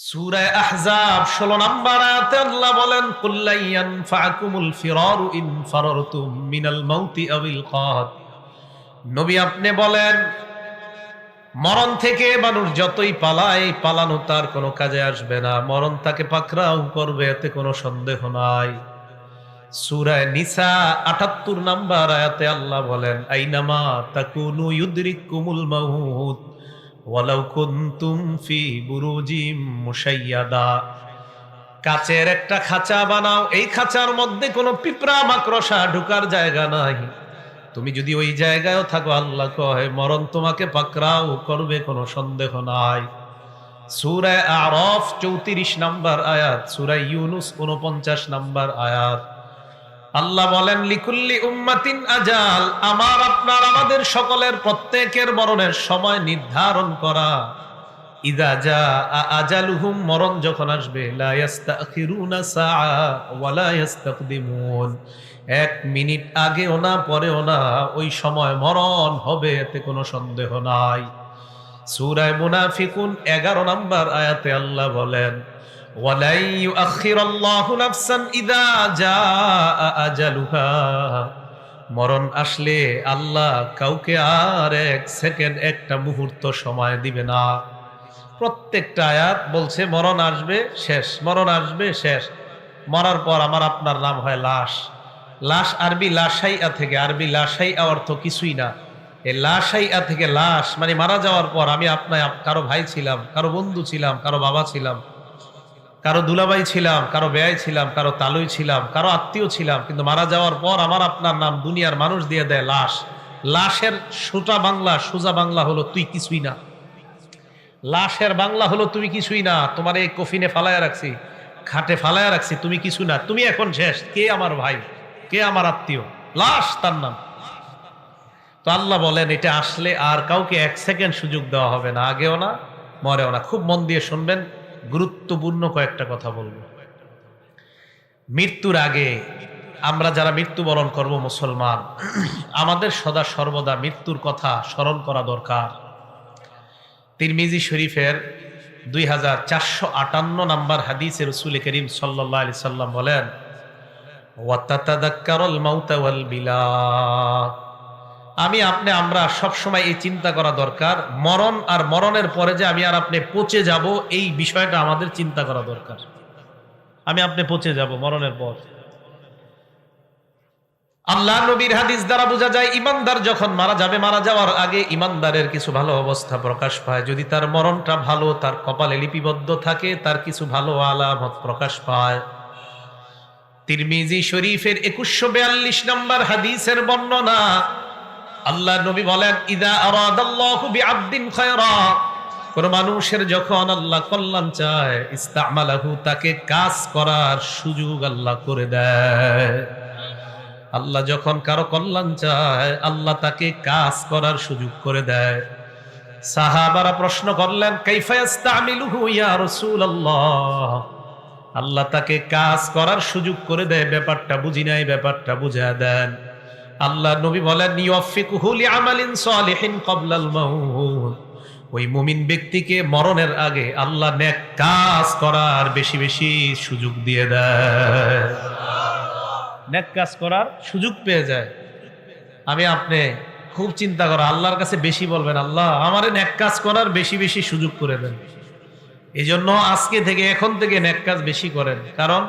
সূরা আহজাব 16 নম্বর আয়াতে আল্লাহ বলেন কুল্লা ইয়ানফাকুমুল ফিরারু ইন ফারারতুম মিনাল মাউতি আবিল কাত। নবী আপনি বলেন মরণ থেকে মানুষ যতই পালায় পালানো তার কোনো কাজে আসবে না, মরণ তাকে পাকড়াও করবে, এতে কোনো সন্দেহ নাই। সূরা নিসা 78 নম্বর আয়াতে আল্লাহ বলেন আইনামা তাকুনু ইউদরিকুমুল মাউত ওয়ালাউ কুনতুম ফি বুরুজিম মুশাইয়াদা। কাচের একটা খাঁচা বানাও, এই খাঁচার মধ্যে কোনো পিঁপড়া মাকড়সা ঢোকার জায়গা নাই, তুমি যদি ওই জায়গায়ও থাকো আল্লাহ কয় মরণ তোমাকে পাকড়াও করবে, কোনো সন্দেহ নাই। সূরা আরাফ 34 নম্বর আয়াত, সূরা ইউনুস 49 নম্বর আয়াত আল্লাহ বলেন লিকুল্লি উম্মাতিন আজাল, আমার আপনার আমাদের সকলের প্রত্যেকের মরণের সময় নির্ধারণ করা। ইযা জাআ আজালুহুম, মরণ যখন আসবে লা ইস্তাখিরুনা সাআ ওয়া লা ইস্তাকদিমুন, এক মিনিট আগেও না পরেও না, ওই সময় মরণ হবে, এতে কোনো সন্দেহ নাই। সূরা মুনাফিকুন 11 নম্বর আয়াতে আল্লাহ বলেন ওয়ালাই ইউআখিরুল্লাহু নাফসান ইযা জাআ আজালুহা, মরণ আসলে আল্লাহ কাউকে আর এক সেকেন্ড একটা মুহূর্ত সময় দিবে না। প্রত্যেকটা আয়াত বলছে মরণ আসবে শেষ, মরণ আসবে শেষ। মরার পর আমার আপনার নাম হয় লাশ। লাশ আরবি লাশাইয়া থেকে, আরবি লাশাইয়া অর্থ কিছুই না। এই লাশাইয়া থেকে লাশ মানে মারা যাওয়ার পর আমি আপনার কারো ভাই ছিলাম, কারো বন্ধু ছিলাম, কারো বাবা ছিলাম, কারো দুলাভাই ছিলাম, কারো বেয়াই ছিলাম, কারো তালুই ছিলাম, কারো আত্মীয় ছিলাম, কিন্তু মারা যাওয়ার পর আমার আপনার নাম দুনিয়ার মানুষ দিয়ে দেয় লাশ। লাশের সোজা বাংলা, সোজা বাংলা হলো তুই কিছুই না। লাশের বাংলা হলো তুমি কিছুই না, তোমার এই কফিনে ফালায়া রাখছি, খাটে ফালায়া রাখছি, তুমি কিছু না, তুমি এখন শেষ। কে আমার ভাই, কে আমার আত্মীয়, লাশ তার নাম। তো আল্লাহ বলেন এটা আসলে আর কাউকে এক সেকেন্ড সুযোগ দেওয়া হবে না, আগেও না মরেও না। খুব মন দিয়ে শুনবেন, গুরুত্বপূর্ণ কয়েকটা কথা বলবো। মৃত্যুর আগে আমরা যারা মৃত্যুবরণ করব মুসলমান, আমাদের সদা সর্বদা মৃত্যুর কথা স্মরণ করা দরকার। তিরমিজি শরীফের 2458 নম্বর হাদিসে রাসূল করিম সাল্লাল্লাহু আলাইহি সাল্লাম বলেন ওয়া তাতাযাক্কারুল মাউতা ওয়াল বিলা, আমি আপনি আমরা সব সময় এই চিন্তা করা দরকার, মরণ আর মরণের পরে যে আমি আর আপনি পচে যাব, এই বিষয়টা আমাদের চিন্তা করা দরকার। আমি আপনি পচে যাব মরণের পর। আল্লাহ নবীর হাদিস দ্বারা বোঝা যায় ইমানদার যখন মারা যাবে, মারা যাওয়ার আগে ইমানদারের কিছু ভালো অবস্থা প্রকাশ পায়। যদি তার মরণটা ভালো, তার কপালে লিপিবদ্ধ থাকে, তার কিছু ভালো আলামত প্রকাশ পায়। তিরমিজি শরীফের 2142 নম্বর হাদিসের বর্ণনা, আল্লাহ নবী বলেন ইদা আরাদাল্লাহু বিআবদিন খায়রা, কোন মানুষের যখন আল্লাহ কল্যাণ চায় ইস্তামালাহু, তাকে কাজ করার সুযোগ আল্লাহ করে দেয়। আল্লাহ যখন কারো কল্যাণ চায় আল্লাহ তাকে কাজ করার সুযোগ করে দেয়। সাহাবারা প্রশ্ন করলেন কাইফা ইস্তামিলুহু ইয়া রাসূলুল্লাহ, আল্লাহ তাকে কাজ করার সুযোগ করে দেয়, ব্যাপারটা বুঝি নাই, ব্যাপারটা বুঝা দেন। আল্লাহ নবী বলেন ইউফিকুহু লিআমালিন সালিহিন ক্বাবলাল মাউত, ওই মুমিন ব্যক্তিকে মরণের আগে আল্লাহ নেক কাজ করার বেশি বেশি সুযোগ দিয়ে দেয়, নেক কাজ করার সুযোগ পেয়ে যায়। আমি আপনি খুব চিন্তা করা, আল্লাহর কাছে বেশি বলবেন আল্লাহ আমারে নেক কাজ করার বেশি বেশি সুযোগ করে দেন। এই জন্য আজকে থেকে, এখন থেকে নেক কাজ বেশি করেন, কারণ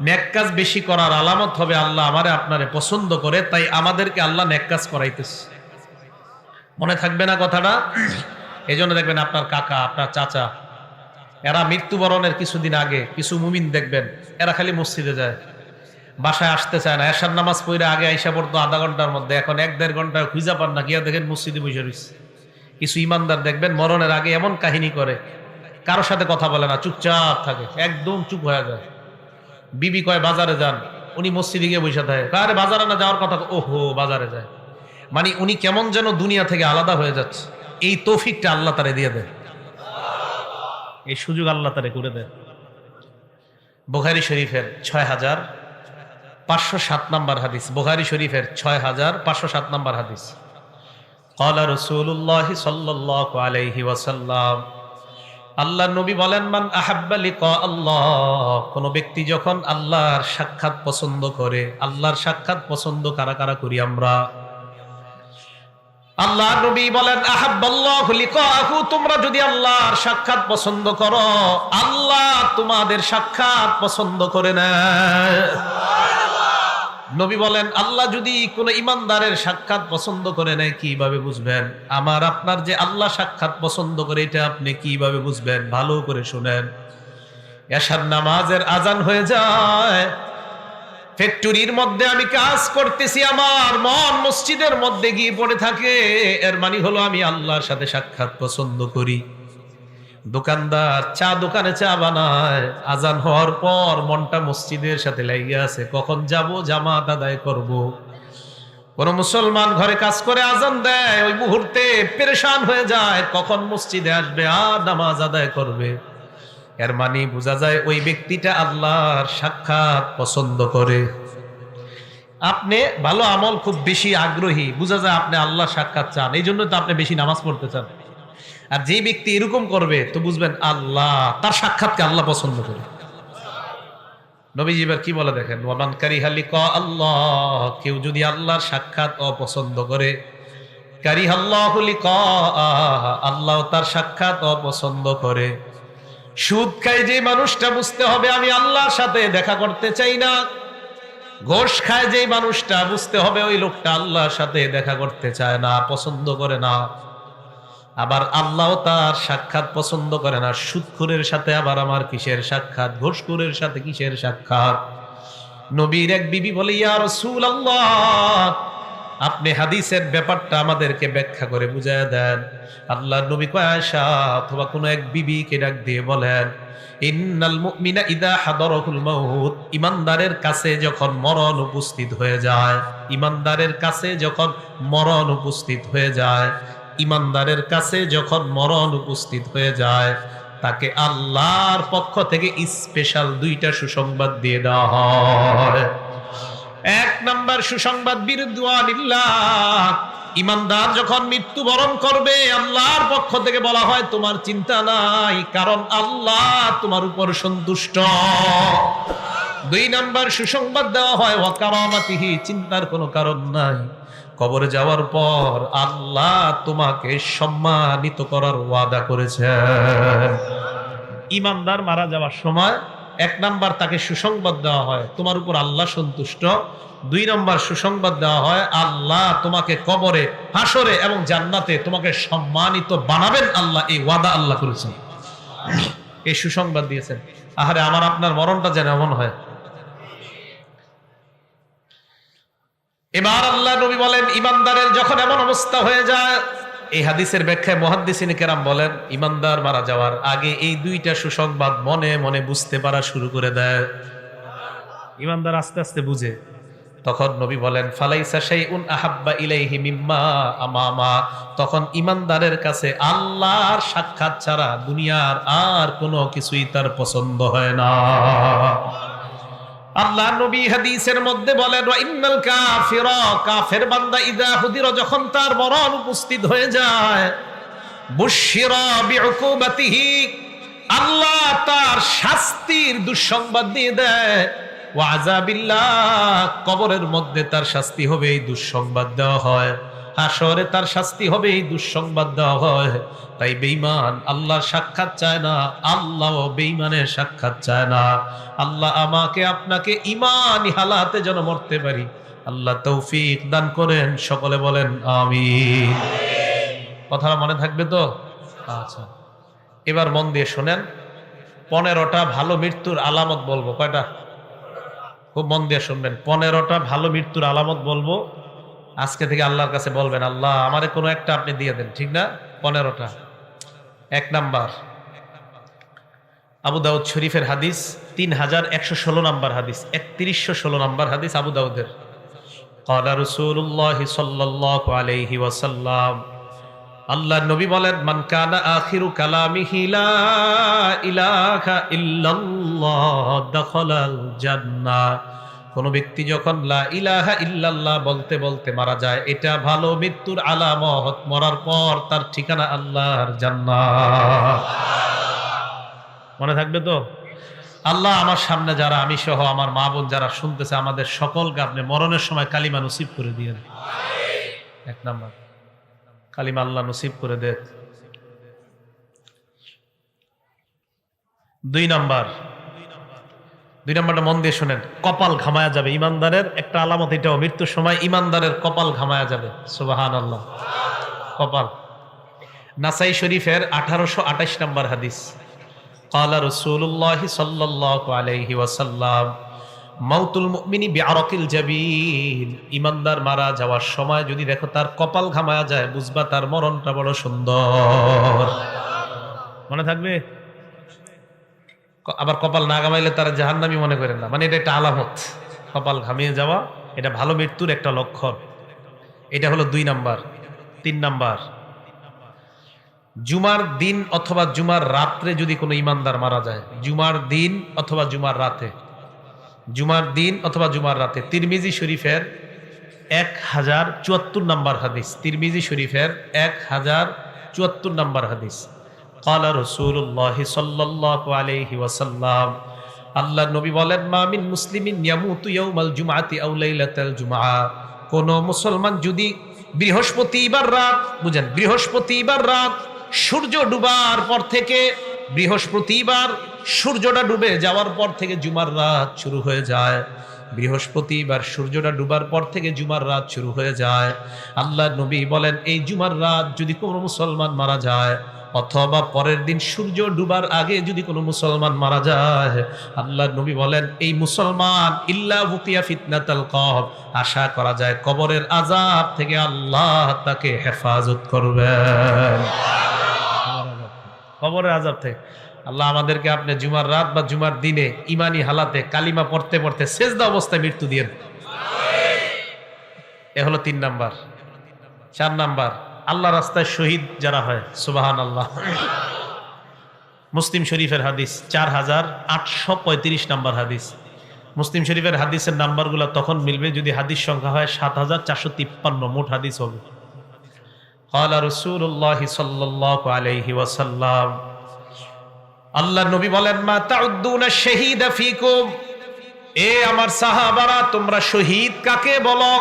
নেক কাজ বেশি করার আলামত হবে আল্লাহ আমারে আপনারে পছন্দ করে, তাই আমাদেরকে আল্লাহ নেক কাজ করাইতেছে। মনে থাকবে না কথাটা? এই জন্য দেখবেন আপনার কাকা, আপনার চাচা, এরা মৃত্যুবরণের কিছুদিন আগে কিছু মুমিন দেখবেন এরা খালি মসজিদে যায়, বাসায় আসতে চায় না। এশার নামাজ পড়ে আগে আইসা পড়তো আধা ঘন্টার মধ্যে, এখন 1-1.5 ঘন্টা খুঁজা পান না, গিয়া দেখেন মসজিদে বসে রয়েছে। কিছু ইমানদার দেখবেন মরণের আগে এমন কাহিনী করে, কারোর সাথে কথা বলে না, চুপচাপ থাকে, একদম চুপ হয়ে যায়। বিবি কয় বাজারে যান, উনি মসজিদে গিয়ে বসে থাকে। আরে বাজারে না যাওয়ার কথা, ওহো বাজারে যায়। মানে উনি কেমন যেন দুনিয়া থেকে আলাদা হয়ে যাচ্ছে। এই তৌফিকটা আল্লাহ তারে দিয়ে দেয়, এই সুযোগ আল্লাহ তারে করে দেয়। বুখারী শরীফের 6507 নম্বর হাদিস, বুখারী শরীফের 6507 নম্বর হাদিস, ক্বালা রাসূলুল্লাহ সাল্লাল্লাহু আলাইহি ওয়াসাল্লাম, আল্লাহ নবী বলেন, মান আহাব্বা লিকা আল্লাহ, কোন ব্যক্তি যখন আল্লাহর সাক্ষাৎ পছন্দ করে। আল্লাহর সাক্ষাৎ পছন্দ কারা কারা করি আমরা? আল্লাহ নবী বলেন, আহাব্বাল্লাহু লিকাহু, তোমরা যদি আল্লাহর সাক্ষাৎ পছন্দ করো, আল্লাহ তোমাদের সাক্ষাৎ পছন্দ করে নেয়। নবী বলেন, আল্লাহ যদি কোন ইমানদারের সাক্ষাৎ পছন্দ করে নেয়, কিভাবে বুঝবেন? আমার আপনার যে আল্লাহ সাক্ষাৎ পছন্দ করে, এটা আপনি কিভাবে বুঝবেন? ভালো করে শুনেন। এশার নামাজের আজান হয়ে যায়, ফ্যাক্টরির মধ্যে আমি কাজ করতেছি, আমার মন মসজিদের মধ্যে গিয়ে পড়ে থাকে, এর মানে হলো আমি আল্লাহর সাথে সাক্ষাৎ পছন্দ করি। দোকানদার চা দোকানে চা বানায়, আজান হওয়ার পর মনটা মসজিদের সাথে লেগে আছে, কখন যাব জামাত আদায় করব। কোন মুসলমান ঘরে কাজ করে আজান দেয়, ওই মুহূর্তে পেরেশান হয়ে যায়, কখন মসজিদে আসবে আর নামাজ আদায় করবে। এর মানে বোঝা যায় ওই ব্যক্তিটা আল্লাহর সাক্ষাৎ পছন্দ করে। আপনি ভালো আমল খুব বেশি আগ্রহী, বোঝা যায় আপনি আল্লাহর সাক্ষাৎ চান, এই জন্য তো আপনি বেশি নামাজ পড়তে চান। আর যে ব্যক্তি এরকম করবে, তো বুঝবেন আল্লাহ তার সাক্ষাৎকে আল্লাহ পছন্দ করে। নবীজি এবার কি বলে দেখেন, ওয়ামান কারিহা লিকা আল্লাহ, কেউ যদি আল্লাহর সাক্ষাৎ অপছন্দ করে, কারিহাল্লাহু লিকাআহ, আল্লাহ তার সাক্ষাৎ অপছন্দ করে। সুদ খায় যে মানুষটা, বুঝতে হবে আমি আল্লাহর সাথে দেখা করতে চাই না। ঘোষ খায় যে মানুষটা, বুঝতে হবে ওই লোকটা আল্লাহর সাথে দেখা করতে চায় না, পছন্দ করে না। আবার আল্লাহ তার সাক্ষাৎ পছন্দ করে না। সুদখোরের সাথে আবার আমার কিসের সাক্ষাৎ, ঘোষখোরের সাথে কিসের সাক্ষাৎ? নবীর এক বিবি বলে, ইয়া রাসূলুল্লাহ, আপনি হাদিসের ব্যাপারটা আমাদেরকে ব্যাখ্যা করে বুঝায় দেন। আল্লাহ নবী কয়, আয়েশা অথবা কোন এক বিবিকে ডাক দিয়ে বলেন, ইন্নাল মুমিনা ইযা হাদারাহুল মাউত, ইমানদারের কাছে যখন মরণ উপস্থিত হয়ে যায়, ইমানদারের কাছে যখন মরণ উপস্থিত হয়ে যায়, ইমানদারের কাছে যখন মরণ উপস্থিত হয়ে যায়, তাকে আল্লাহর পক্ষ থেকে স্পেশাল দুইটা সুসংবাদ দিয়ে দেওয়া হয়। এক নাম্বার সুসংবাদ, বিরদুয়ানিল্লাহ, ইমানদার যখন মৃত্যুবরণ করবে, আল্লাহর পক্ষ থেকে বলা হয় তোমার চিন্তা নাই, কারণ আল্লাহ তোমার উপর সন্তুষ্ট। দুই নাম্বার সুসংবাদ দেওয়া হয়, ওয়া কারামাতিহি, চিন্তার কোনো কারণ নাই, কবরে যাওয়ার পর আল্লাহ তোমাকে সম্মানিত করার ওয়াদা করেছেন। ইমানদার মারা যাওয়ার সময় এক নাম্বার তাকে সুসংবাদ দেওয়া হয়, তোমার উপর আল্লাহ সন্তুষ্ট। দুই নম্বর সুসংবাদ দেওয়া হয়, আল্লাহ তোমাকে কবরে, হাসরে এবং জান্নাতে তোমাকে সম্মানিত বানাবেন, আল্লাহ এই ওয়াদা আল্লাহ করেছেন, এই সুসংবাদ দিয়েছেন। আহারে আমার আপনার মরণটা যেন এমন হয়। এবার আল্লাহ নবী বলেন, ইমানদারের যখন এমন অবস্থা হয়ে যায়, এই হাদিসের ব্যাখ্যায় মুহাদ্দিসিন কেরাম বলেন, ইমানদার মারা যাওয়ার আগে এই দুইটা সুসংবাদ মনে মনে বুঝতে পারা শুরু করে দেয়। ইমানদার আস্তে আস্তে বুঝে। তখন নবী বলেন, ফালাইসা শাইউন আহাব্বা ইলাইহি মিম্মা আমামা, তখন ইমানদারের কাছে আল্লাহর সাক্ষাৎ ছাড়া দুনিয়ার আর কোনো কিছুই তার পছন্দ হয় না। আল্লাহ নবী হাদিসের মধ্যে বলেন, ওয়া ইন্নাল কাফিরা, কাফের বান্দা ইযা হুদিরা, যখন তার মরণ উপস্থিত হয়ে যায়, বুশিরা বিউকুবাতিহি, আল্লাহ তার শাস্তির দুঃসংবাদ দিয়ে দেয়। ওয়া আযাবিল্লাহ, কবরের মধ্যে তার শাস্তি হবে এই দুঃসংবাদ দেওয়া হয়। হাসরে তার শাস্তি হবে এই দুঃসংবাদ দেওয়া হয়। তাই বেঈমান আল্লাহর সাক্ষাৎ চায় না, আল্লাহ বেঈমানের সাক্ষাৎ চায় না। আল্লাহ আমাকে আপনাকে ঈমানি হালাতে যেন মরতে পারি, আল্লাহ তৌফিক দান করেন। সকলে বলেন আমিন। কথাটা মনে থাকবে তো? আচ্ছা, এবার মন দিয়ে শোনেন। 15টা ভালো মৃত্যুর আলামত বলবো। কয়টা? খুব মন দিয়ে শুনবেন। 15টা ভালো মৃত্যুর আলামত বলবো। আজকে থেকে আল্লাহর কাছে বলবেন, আল্লাহ আমারে কোনো একটা আপনি দিয়ে দেন, ঠিক না? 15টা। 1 নাম্বার, আবু দাউদ শরীফের হাদিস, 3116 নাম্বার হাদিস, 3116 নাম্বার হাদিস আবু দাউদের। ক্বালা রাসূলুল্লাহ সাল্লাল্লাহু আলাইহি ওয়াসাল্লাম, আল্লাহর নবী বলেন, মান কানা আখিরু কালামিহি লা ইলাহা ইল্লাল্লাহ দাখালাল জান্নাহ, কোন ব্যক্তি যখন লা ইলাহা ইল্লাল্লাহ বলতে বলতে মারা যায়, এটা ভালো মৃত্যুর আলামত। মরার পর তার ঠিকানা আল্লাহর জান্নাত। মনে থাকবে তো? আল্লাহ আমার সামনে যারা, আমি সহ আমার মা বোন যারা শুনতেছে, আমাদের সকলকে আপনি মরণের সময় কালিমা নসিব করে দিয়েন। এক নাম্বার, কালিমা আল্লাহ নসিব করে দেন। দুই নাম্বারটা মন দিয়ে শোনেন, কপাল ঘামায়া যাবে। ইমানদারের একটা আলামত এটাও, মৃত্যুর সময় ইমানদারের কপাল ঘামায়া যাবে। সুবহানাল্লাহ। কপাল। নাসাই শরীফের 1828 নম্বর হাদিস, ক্বালা রাসূলুল্লাহ সাল্লাল্লাহু আলাইহি ওয়াসাল্লাম, মাউতুল মুমিনি বিআরাকিল জাবিন। ইমানদার মারা যাওয়ার সময় যদি দেখো তার কপাল ঘামায়া যায়, বুঝবা তার মরণটা বড় সুন্দর। মনে থাকবে? আবার কপাল না ঘামাইলে তারা জাহান্নামী মনে করেন না, মানে এটা একটা আলামত। কপাল ঘামিয়ে যাওয়া এটা ভালো মৃত্যুর একটা লক্ষণ। এটা হলো 2 নাম্বার। 3 নাম্বার, জুমার দিন অথবা জুমার রাত্রে যদি কোনো ইমানদার মারা যায়, জুমার দিন অথবা জুমার রাতে, জুমার দিন অথবা জুমার রাতে, তিরমিজি শরীফের 1074 নম্বর হাদিস, তিরমিজি শরীফের 1074 নম্বর হাদিস, ক্বালা রাসূলুল্লাহ সাল্লাল্লাহু আলাইহি ওয়াসাল্লাম, আল্লাহর নবী বলেন, মা মিন মুসলিমিন ইয়ামুতু ইয়াউমাল জুমআতি আও লাইলাতাল জুমআ, কোন মুসলমান যদি বৃহস্পতিবার রাত, বুঝেন, বৃহস্পতিবার রাত সূর্য ডুবার পর থেকে, বৃহস্পতিবার সূর্যটা ডুবে যাওয়ার পর থেকে জুমার রাত শুরু হয়ে যায়, বৃহস্পতিবার সূর্যটা ডুবার পর থেকে জুমার রাত শুরু হয়ে যায়। আল্লাহর নবী বলেন, এই জুমার রাত যদি কোনো মুসলমান মারা যায়, অথবা পরের দিন সূর্য ডুবার আগে যদি কোনো মুসলমান মারা যায়, আল্লাহর নবী বলেন, এই মুসলমান ইল্লা বুকিয়া ফিতনাতাল কবর, আশা করা যায় কবরের আযাব থেকে আল্লাহ তাকে হেফাজত করবেন। কবরের আযাব থেকে আল্লাহ আমাদেরকে আপনি জুমার রাত বা জুমার দিনে ইমানি হালাতে কালিমা পড়তে পড়তে সেজদা অবস্থায় মৃত্যু দিয়েন। এ হলো 3 নাম্বার। 4 নাম্বার, আল্লাহ রাস্তায় শহীদ যারা হয়, সুবহানাল্লাহ। মুসলিম শরীফের হাদিস 4835 নাম্বার হাদিস। মুসলিম শরীফের হাদিসের নাম্বারগুলো তখন মিলবে যদি হাদিস সংখ্যা হয় 7453, মোট হাদিস হবে। ক্বালা রাসূলুল্লাহ সাল্লাল্লাহু আলাইহি ওয়াসাল্লাম, আল্লাহর নবী বলেন, মা তাউদ্দুনা শাহীদা ফীকুম, এ আমার সাহাবারা, তোমরা শহীদ কাকে বলো?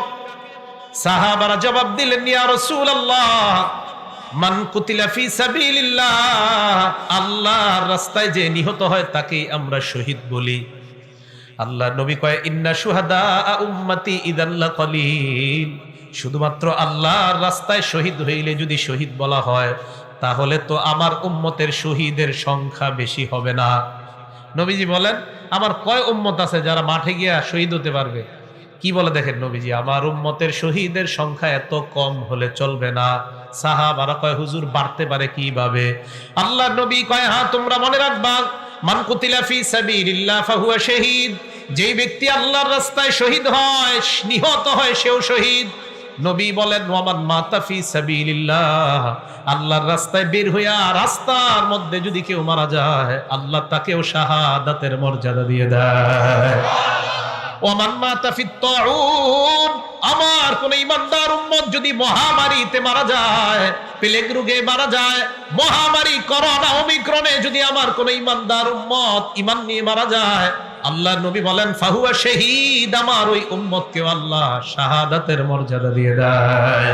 সাহাবারা জবাব দিলেন, ইয়া রাসূলুল্লাহ, মান কুতিলা ফি সাবিলিল্লাহ, আল্লাহর রাস্তায় যে নিহত হয় তাকেই আমরা শহীদ বলি। আল্লাহর নবী কয়, ইন্না শুহাদা উম্মতি ইযাল লাকালিল, শুধুমাত্র আল্লাহর রাস্তায় শহীদ হইলে যদি শহীদ বলা হয়, তাহলে তো আমার উম্মতের শহীদের সংখ্যা বেশি হবে না। নবীজি বলেন, আমার কয় উম্মত আছে যারা মাঠে গিয়া শহীদ হতে পারবে? কি বলে দেখেন নবীজি, আমার উম্মতের শহীদের সংখ্যা এত কম হলে চলবে না। সাহাবারা কয়, হুজুর বাড়তে পারে কিভাবে? আল্লাহর নবী কয়, হ্যাঁ, তোমরা মনে রাখবা, মান কুতিলা ফি সাবিলিল্লাহ ফাহুয়া শাহীদ, যেই ব্যক্তি আল্লাহর রাস্তায় শহীদ হয়, নিহত হয়, সেও শহীদ। নবী বলেন, ওয়ামান মাতা ফি সাবিলিল্লাহ, আল্লাহর রাস্তায় বের হইয়া রাস্তার মধ্যে যদি কেউ মারা যায়, আল্লাহ তাকেও শাহাদাতের মর্যাদা দিয়ে দেয়। ওয়ামান মাতা ফিত তাউন, আমার কোন ইমানদার উম্মত যদি মহামারীতে মারা যায়, প্লেগ রোগে মারা যায়, মহামারী করোনা ওমিক্রনে যদি আমার কোন ইমানদার উম্মত ইমান নিয়ে মারা যায়, আল্লাহর নবী বলেন, ফাহুয়া শাহীদ, আমার ওই উম্মতকে আল্লাহ শাহাদাতের মর্যাদা দিয়ে দেয়।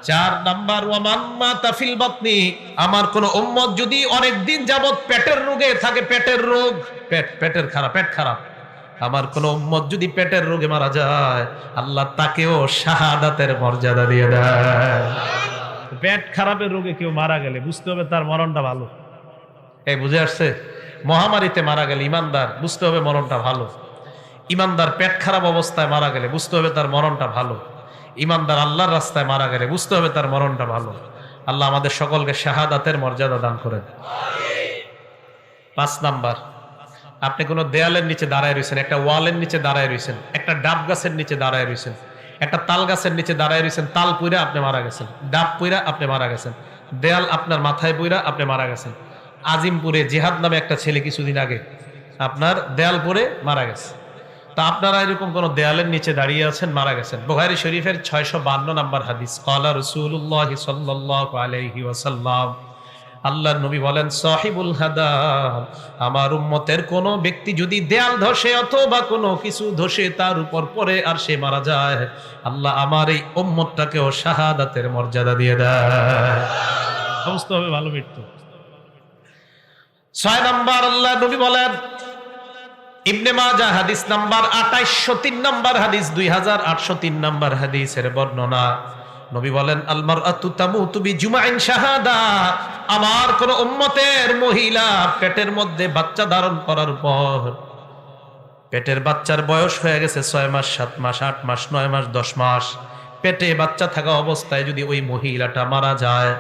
4 নাম্বার, ওয়ামান মাতা ফিল বাতনি, আমার কোন উম্মত যদি অনেক দিন যাবত পেটের রোগে থাকে, পেটের রোগ, পেটের খারাপ, পেট খারাপ, আমার কোন উম্মত যদি পেটের রোগে মারা যায়, আল্লাহ তাকেও শাহাদাতের মর্যাদা দিয়ে দেয়। পেট খারাপের রোগে কেউ মারা গেলে বুঝতে হবে তার মরণটা ভালো। এই বুঝে আসছে? মহামারীতে মারা গেলে ইমানদার, বুঝতে হবে মরণটা ভালো। ইমানদার পেট খারাপ অবস্থায় মারা গেলে বুঝতে হবে তার মরণটা ভালো। ইমানদার আল্লাহর রাস্তায় মারা গেলে বুঝতে হবে তার মরণটা ভালো। আল্লাহ আমাদের সকলকে শাহাদাতের মর্যাদা দান করেন। 5 নাম্বার, আপনি কোনো দেয়ালের নিচে দাঁড়ায় রয়েছেন, একটা ওয়ালের নিচে দাঁড়ায় রয়েছেন, একটা ডাব গাছের নিচে দাঁড়ায় রয়েছেন, একটা তাল গাছের নিচে দাঁড়ায় রয়েছেন, তাল পুইরা আপনি মারা গেছেন, ডাব পুইরা আপনি মারা গেছেন, দেয়াল আপনার মাথায় পুইরা আপনি মারা গেছেন। আজিমপুরে জিহাদ নামে একটা ছেলে কিছুদিন আগে আপনার দেয়াল পরে মারা গেছে। তা আপনারা এরকম কোন দেয়ালের নিচে দাঁড়িয়ে আছেন, মারা গেছেন। বুখারী শরীফের 652 নম্বর হাদিস, ক্বালা রাসূলুল্লাহ সাল্লাল্লাহু আলাইহি ওয়াসাল্লাম, আল্লাহর নবী বলেন সাহিবুল হাদাব, আমার উম্মতের কোন ব্যক্তি যদি দেয়াল ধসে অথবা কোনো কিছু ধসে তার উপর পড়ে আর সে মারা যায়, আল্লাহ আমার এই উম্মতটাকেও শাহাদাতের মর্যাদা দিয়ে দেয়। সমস্ত হবে ভালো মৃত্যু। 6 নাম্বার আল্লাহর নবী বলেন, ইবনে মাজাহ হাদিস নাম্বার 2803 নাম্বার হাদিস, 2803 নাম্বার হাদিসের বর্ণনা। নবী বলেন আল মারআতু তামুতু বিজুমাইন শাহাদা, আমার কোন উম্মতের মহিলা পেটের মধ্যে বাচ্চা ধারণ করার পর, পেটের বাচ্চার বয়স হয়ে গেছে 6 মাস 7 মাস 8 মাস 9 মাস 10 মাস, পেটে বাচ্চা থাকা অবস্থায় যদি ওই মহিলাটা মারা যায়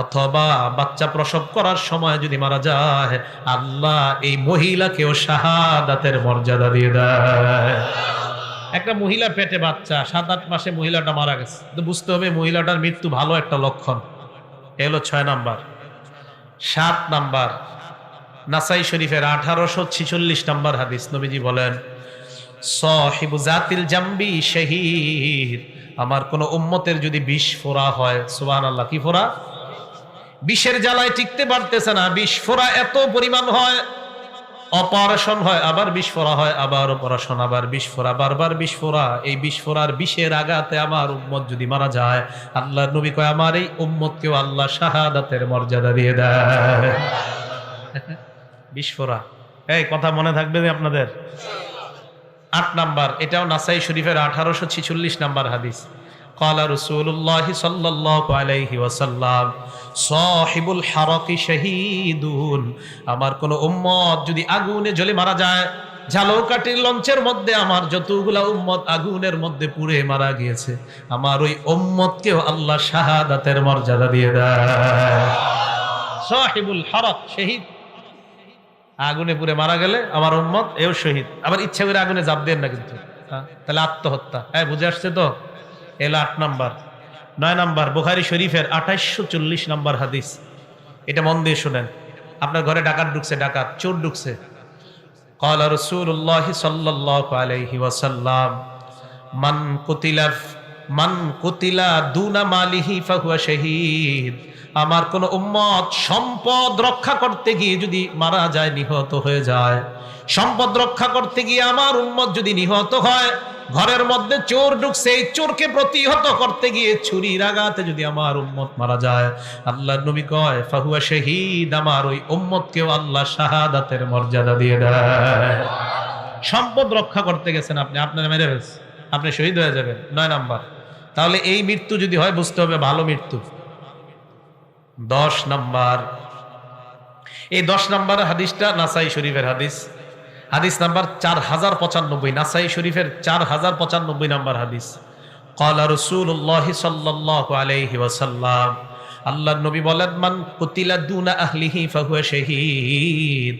অথবা বাচ্চা প্রসব করার সময় যদি মারা যায়, আল্লাহ এই মহিলাকেও শাহাদাতের মর্যাদা দিয়ে দেয়। একটা মহিলা পেটে বাচ্চা 7-8 মাসে মহিলাটা মারা গেছে, তো বুঝতে হবে মহিলাটার মৃত্যু ভালো একটা লক্ষণ। এ হলো 6 নাম্বার। 7 নাম্বার নাসাই শরীফের 1846 নাম্বার হাদিস, নবীজি বলেন সাহিবু জাতিল জামবি শহীদ, আমার কোন উম্মতের যদি বিষ ফোড়া হয়, সুবহানাল্লাহ, কি ফোড়া? বিষের জ্বালায় টিকতে পারতেছে না, বিষ ফোড়া এত পরিমাণ হয়, অপারেশন হয়, আবার বিষ ফোড়া হয়, আবার অপারেশন, আবার বিষ ফোড়া, বারবার বিষ ফোড়া। এই বিষ ফোড়ার বিষের আঘাতে আমার উম্মত যদি মারা যায়, আল্লাহর নবী কয় আমার এই উম্মতকেও আল্লাহ শাহাদাতের মর্যাদা দিয়ে দেয়। বিষ ফোড়া, এই কথা মনে থাকবে আপনাদের। 8 নাম্বার, এটাও নাসাই শরীফের 1846 নাম্বার হাদিস। ক্বালা রাসূলুল্লাহ সাল্লাল্লাহু আলাইহি ওয়াসাল্লাম সাহিবুল হারাকি শাহীদুন, আমার কোন উম্মত যদি আগুনে জ্বলে মারা যায়, ঝালকাঠির লঞ্চের মধ্যে আমার যতগুলা উম্মত আগুনের মধ্যে পুড়ে মারা গিয়েছে, আমার ওই উম্মতকেও আল্লাহ শাহাদাতের মর্যাদা দিয়ে দেয়। সাহিবুল হারাক, শহীদ, আগুনে পুড়ে মারা গেলে আমার উম্মত এও শহীদ। আবার ইচ্ছা করে আগুনে জাপ দেন না কিন্তু, তাহলে আত্মহত্যা। হ্যাঁ, বুঝে আসছে তো? এলো 8 নাম্বার। 9 নাম্বার বুখারী শরীফের 2840 নাম্বার হাদিস, এটা মন দিয়ে শুনেন। আপনার ঘরে ডাকাত ঢুকছে, ডাকাত চোর ঢুকছে। ক্বালা রাসূলুল্লাহ সাল্লাল্লাহু আলাইহি ওয়াসাল্লাম মান কুতিলা দুনা মালিহি ফাহুয়া শাহীদ, আমার কোন উম্মত সম্পদ রক্ষা করতে গিয়ে যদি মারা যায়, নিহত হয়ে যায়, সম্পদ রক্ষা করতে গিয়ে আমার উম্মত যদি নিহত হয়, ঘরের মধ্যে চোর ঢুকছে, এই চোরকে প্রতিহত করতে গিয়ে ছুরির আঘাতে যদি আমার উম্মত মারা যায়, আল্লাহর নবী কয় ফাহুয়া শাহীদ, আমার ওই উম্মতকেও আল্লাহ শাহাদাতের মর্যাদা দিয়ে দেয়। সম্পদ রক্ষা করতে গেছেন আপনি, আপনার মেরে ফেলছে, আপনি শহীদ হয়ে যাবেন। 9 নাম্বার। তাহলে এই মৃত্যু যদি হয় বুঝতে হবে ভালো মৃত্যু। 10 নাম্বার, এই 10 নাম্বার হাদিসটা নাসাই শরীফের হাদিস, হাদিস নাম্বার 4095, নাসাই শরীফের 4095 নাম্বার হাদিস। ক্বালা রাসূলুল্লাহ সাল্লাল্লাহু আলাইহি ওয়াসাল্লাম, আল্লাহর নবী বলেন মান কুতিলা দুনা আহলিহি ফাহুয়া শাহীদ,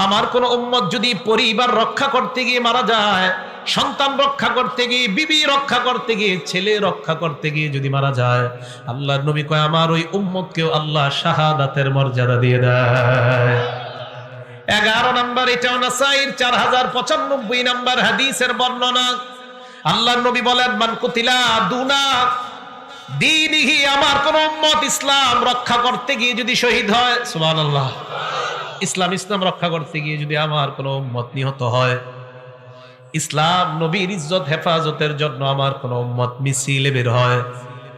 আমার কোন উম্মত যদি পরিবার রক্ষা করতে গিয়ে মারা যায়, সন্তান রক্ষা করতে গিয়ে, বিবি রক্ষা করতে গিয়ে, ছেলে রক্ষা করতে গিয়ে যদি মারা যায়, আল্লাহর নবী কয় আমার ওই উম্মতকেও আল্লাহ শাহাদাতের মর্যাদা দিয়ে দেয়। 11 নাম্বার, এটাও নাসাইর 4095 নাম্বার হাদিসের বর্ণনা। আল্লাহর নবী বলেন মান কুতিলা দুনা দীনিহি, আমার কোন উম্মত ইসলাম রক্ষা করতে গিয়ে যদি শহীদ হয়, সুবহানাল্লাহ, ইসলাম রক্ষা করতে গিয়ে যদি আমার কোন উম্মত নিহত হয়, ইসলাম নবীর ইজ্জত হেফাজতের জন্য আমার কোন উম্মত মিছিলে বের হয়,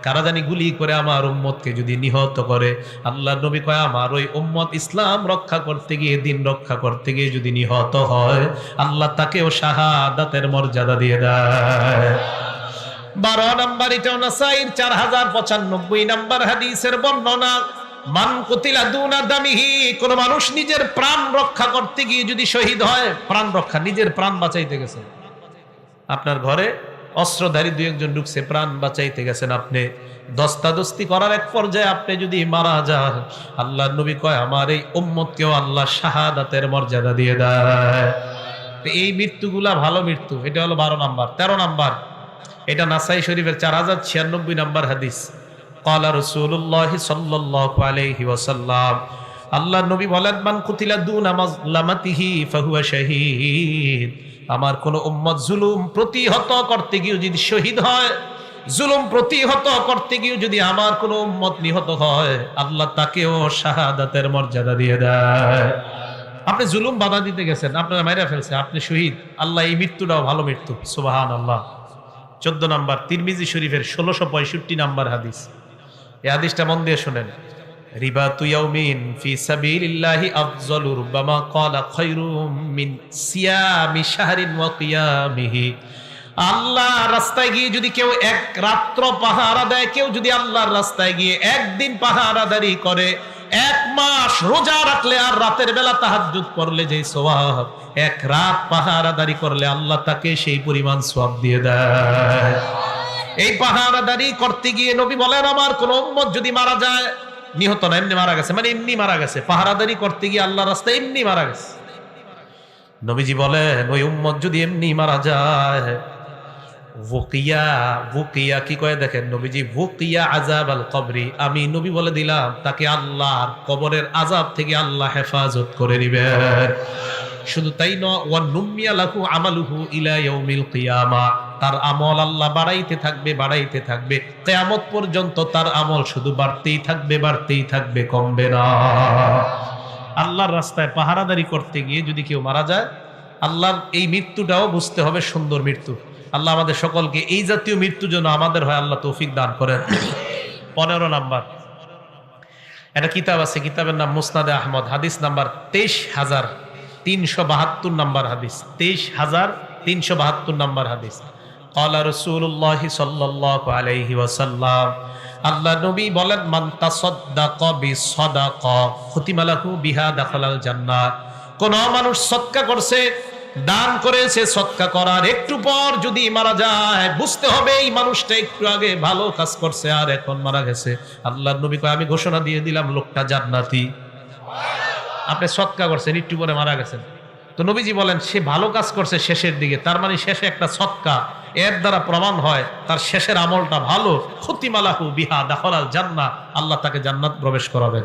কারা জানি গুলি করে আমার উম্মতকে যদি নিহত করে, আল্লাহর নবী কয় আমার ওই উম্মত ইসলাম রক্ষা করতে গিয়ে, দিন রক্ষা করতে গিয়ে যদি নিহত হয়, আল্লাহ তাকেও শাহাদাতের মর্যাদা দিয়ে দেয়। 12 নাম্বার, এটাও নাসাইর 4095 নাম্বার হাদিসের বর্ণনা। মান কুতিলা দুনা দামিহি, কোন মানুষ নিজের প্রাণ রক্ষা করতে গিয়ে যদি শহীদ হয়, প্রাণ রক্ষা, নিজের প্রাণ বাঁচাইতে গেছেন, আপনার ঘরে অস্ত্রধারী 2-1 ঢুকছে, প্রাণ বাঁচাইতে গেছেন আপনি, দস্তাদস্তি করার এক পর্যায়ে আপনি যদি মারা যান, আল্লাহর নবী কয় আমার এই উম্মতকেও আল্লাহ শাহাদাতের মর্যাদা দিয়ে দেয়। এই মৃত্যুগুলা ভালো মৃত্যু। এটা হলো 12 নাম্বার। 13 নাম্বার, এটা নাসাই শরীফের 4096 নাম্বার হাদিস। ক্বালা রাসূলুল্লাহ সাল্লাল্লাহু আলাইহি ওয়াসাল্লাম, আল্লাহর নবী বলেন মান কুতিলা দুনা মাজলামাতিহি ফাহুয়া শাহীদ, আমার কোন উম্মত জুলুম প্রতিহত করতে গিয়ে যদি শহীদ হয়, জুলুম প্রতিহত করতে গিয়ে যদি আমার কোনো উম্মত নিহত হয়, আল্লাহ তাকেও শাহাদাতের মর্যাদা দিয়ে দেয়। আপনি জুলুম বাধা দিতে গেছেন, আপনারা মাইরা ফেলছে, আপনি শহীদ, আল্লাহ এই মৃত্যুটাও ভালো মৃত্যু। সুবহানাল্লাহ। 14 নম্বর, তিরমিজি শরীফের 1665 নম্বর হাদিস। এই হাদিসটা মন দিয়ে শুনেন। রিবাতু ইয়াউমিন ফি সাবিলিল্লাহি আফযালু রুব্বামা ক্বালা খায়রুম মিন সিয়ামি শাহরিন ওয়া কিয়ামিহি। আল্লাহর রাস্তায় গিয়ে যদি কেউ এক রাত্র পাহারা দেয়, কেউ যদি আল্লাহর রাস্তায় গিয়ে একদিন পাহারাদারি করে, এক মাস রোজা রাখলে আর রাতের বেলা তাহাজ্জুদ পড়লে যে সওয়াব, এক রাত পাহারাদারি করলে আল্লাহ তাকে সেই পরিমাণ সওয়াব দিয়ে দেয়। এই পাহারাদারি করতে গিয়ে নবী বলেন, আমার কোন উম্মত যদি মারা যায়, নিহত না, এমনি মারা গেছে, মানে এমনি মারা গেছে, পাহারাদারি করতে গিয়ে আল্লাহর রাস্তায় এমনি মারা গেছে, নবীজি বলেন ওই উম্মত যদি এমনি মারা যায়, ওকিয়া কি কয় দেখেন নবীজি, ওকিয়া আযাব আল কবরি, আমি নবী বলে দিলাম তাকে আল্লাহর কবরের আযাব থেকে আল্লাহ হেফাজত করে নেবেন। শুধু তাই নয়, ওয়া নুমিয়া লাহু আমালুহু ইলা ইয়াউমিল কিয়ামা, তার আমল আল্লাহ বাড়াইতে থাকবে কিয়ামত পর্যন্ত। তার আমল শুধু বাড়তেই থাকবে, কমবে না। আল্লাহর রাস্তায় পাহারাদারি করতে গিয়ে যদি কেউ মারা যায়, আল্লাহর এই মৃত্যুটাও বুঝতে হবে সুন্দর মৃত্যু। আল্লাহ আমাদের সকলকে এই জাতীয় মৃত্যু যেন আমাদের হয় আল্লাহ তৌফিক দান করেন। 15 নাম্বার, একটা কিতাব আছে, কিতাবের নাম মুসনাদে আহমদ, হাদিস নাম্বার 23,372 নাম্বার হাদিস, 23,372 নাম্বার হাদিস। ক্বালা রাসূলুল্লাহ সাল্লাল্লাহু আলাইহি ওয়াসাল্লাম, আল্লাহ নবী বলেন, মান তাসাদ্দাকা বিসাদাকা খুতিমা লাহু বিহা দাখালাল জান্নাহ। কোন মানুষ সদকা করছে, দান করেছে, সদকা করার একটু পর যদি মারা যায়, বুঝতে হবে এই মানুষটা একটু আগে ভালো কাজ করছে আর এখন মারা গেছে। আল্লাহর নবী কয়, আমি ঘোষণা দিয়ে দিলাম লোকটা জান্নাতি। আপনি সদকা করছেন, একটু পরে মারা গেছেন, তো নবীজি বলেন সে ভালো কাজ করছে শেষের দিকে, তার মানে শেষে একটা সদকা, এর দ্বারা প্রমাণ হয় তার শেষের আমলটা ভালো। খুতিমা লাহু বিহা দাখালাল জান্নাহ, আল্লাহ তাকে জান্নাত প্রবেশ করাবেন।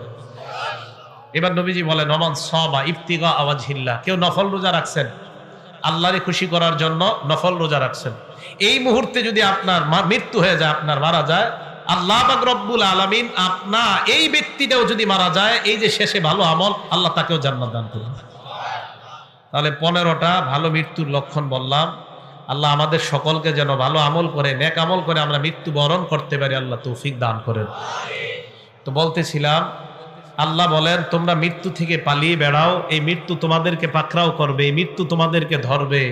এবার নবীজি বলেন, ওমান সামা ইবতিগা ওয়াজহিল্লাহ, কেউ নফল রোজা রাখছেন, আল্লাহরে খুশি করার জন্য নফল রোজা রাখছেন, এই মুহূর্তে যদি আপনার মৃত্যু হয়ে যায়, আপনার মারা যায়, আল্লাহ পাক রব্বুল আলামিন আপনা এই ব্যক্তিটাও যদি মারা যায়, এই যে শেষে ভালো আমল, আল্লাহ তাকেও জান্নাত দান করবেন। তাহলে 15টা ভালো মৃত্যুর লক্ষণ বললাম। আল্লাহ আমাদের সকলকে যেন ভালো আমল করে, নেক আমল করে আমরা মৃত্যু বরণ করতে পারি, আল্লাহ তৌফিক দান করেন। তো বলতেছিলাম, আল্লাহ বলেন তোমরা মৃত্যু থেকে পালিয়ে বেড়াও, এই মৃত্যু তোমাদেরকে পাকড়াও করবে, এই মৃত্যু তোমাদেরকে ধরবে।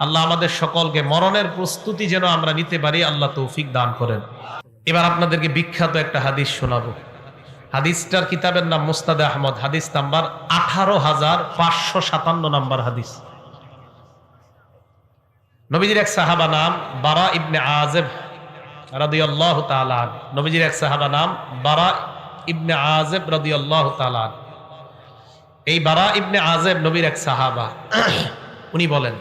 আল্লাহ আমাদের সকলকে মরণের প্রস্তুতি যেন আমরা নিতে পারি, আল্লাহ তৌফিক দান করেন। এবার আপনাদেরকে বিখ্যাত একটা হাদিস শোনাবো। হাদিসটার কিতাবের নাম মুসনাদে আহমদ, হাদিস নাম্বার 18,557 নাম্বার হাদিস। নবীজির এক সাহাবা নাম বারা ইবনে আযিব রাদিয়াল্লাহু তাআলা। নবীজির এক সাহাবা নাম বারা ইবনে আযিব রাদিয়াল্লাহু তাআলা। এই বারা ইবনে আযিব নবীর এক সাহাবা। উনি বলেন,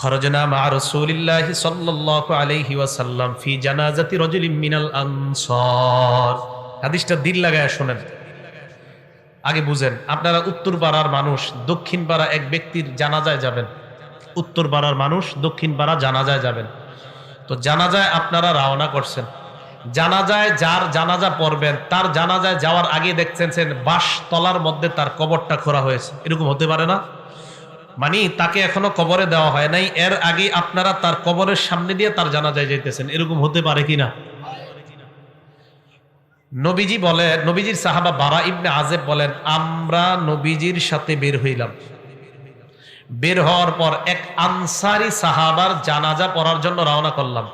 খরজনা মা রাসূলিল্লাহি সাল্লাল্লাহু আলাইহি ওয়াসাল্লাম ফি জানাজাতি রাজুলিন মিনাল আনসার। হাদিসটা দিল লাগায় শুনেন, আগে বুঝেন। আপনারা উত্তর পাড়ার মানুষ, দক্ষিণ পাড়া এক ব্যক্তির জানাজায় যাবেন। উত্তর পাড়ার মানুষ দক্ষিণ পাড়া জানাজায় যাবেন। তো জানাজায় আপনারা রওনা করছেন, জানাজায় যার জানাজা পড়বেন, তার জানাজায় যাওয়ার আগে দেখছেন বাঁশ তলার মধ্যে তার কবরটা খোঁড়া হয়েছে, এরকম হতে পারে না? মানে তাকে এখনো কবরে দেওয়া হয় নাই, এর আগে আপনারা তার কবরের সামনে দিয়ে তার জানাজায় যাইতেছেন, এরকম হতে পারে কিনা? নবীজি বলে, নবীজির সাহাবা বারা ইবনে আযিব বলেন, আমরা নবীজির সাথে বের হইলাম। বের হওয়ার পর এক আনসারী সাহাবার জানাজা পড়ার জন্য রওনা করলাম।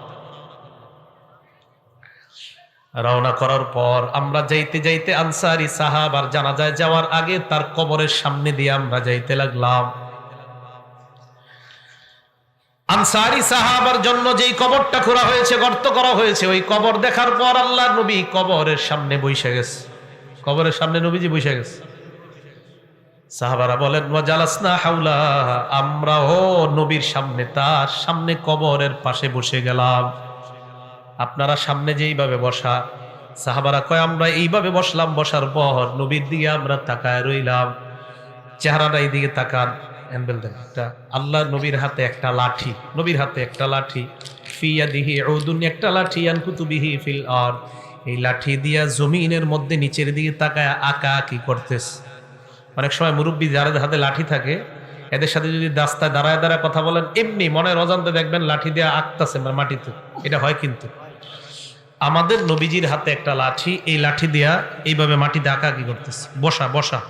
রওনা করার পর আমরা যাইতে যাইতে আনসারী সাহাবার জানাজায় যাওয়ার আগে তার কবরের সামনে দিয়ে আমরা যাইতে লাগলাম। আনসারী সাহাবার জন্য যেই কবরটা খোঁড়া হয়েছে, গর্ত করা হয়েছে, ওই কবর দেখার পর আল্লাহর নবী কবরের সামনে বসে গেছে। কবরের সামনে নবীজি বসে গেছে। সাহাবারা বলেন, ওয়া জালাসনা হাওলা, আমরাও নবীর সামনে, তার সামনে কবরের পাশে বসে গেলাম। আপনারা সামনে যেইভাবে বসা, সাহাবারা কয় আমরা এইভাবে বসলাম। বসার পর নবীর দিকে আমরা তাকায় রইলাম, চেহারাটা এই দিকে তাকান। আল্লাহ নবীর হাতে একটা লাঠি, নবীর হাতে একটা লাঠি। ফি ইয়াদিহি উদুন, একটা লাঠি, ইয়ানকুতু বিহি ফিল আরদ, এই লাঠি দিয়া জমিনের মধ্যে নিচের দিকে তাকায় আঁকা কি করতেছে। অনেক সময় মুরব্বী যাদের হাতে লাঠি থাকে এদের সাথে যদি রাস্তায় দাঁড়ায় দাঁড়ায় কথা বলেন, এমনি মনের অজান্তে দেখবেন লাঠি দিয়ে আঁকতেছে মাটিতে, এটা হয়। কিন্তু আমাদের নবীজির হাতে একটা লাঠি, এই লাঠি দিয়া এইভাবে মাটিতে আঁকা কি করতেছে, বসা বসা।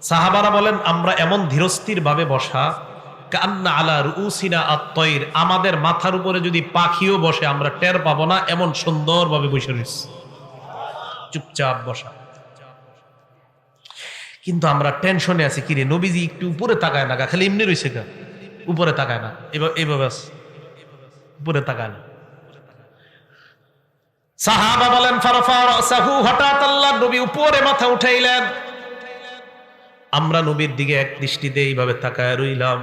সাহাবারা বলেন আমরা এমন ধীরস্থির ভাবে বসা, কান্না আলা রুউসিনা আত-তায়র, আমাদের মাথার উপরে যদি পাখিও বসে আমরা টের পাবো না, এমন সুন্দর ভাবে বসে রয়েছে, চুপচাপ বসা। কিন্তু আমরা টেনশনে আছি, কিরে নবীজি একটু উপরে তাকায় না, খালি এমনি রয়েছে, উপরে তাকায় না, এইভাবে উপরে তাকায় না। সাহাবা বলেন ফারফা রাসাহু, হঠাৎ আল্লাহর নবী উপরে মাথা উঠাইলেন। আমরা নবীর দিকে এক দৃষ্টিতে এইভাবে তাকায় রইলাম।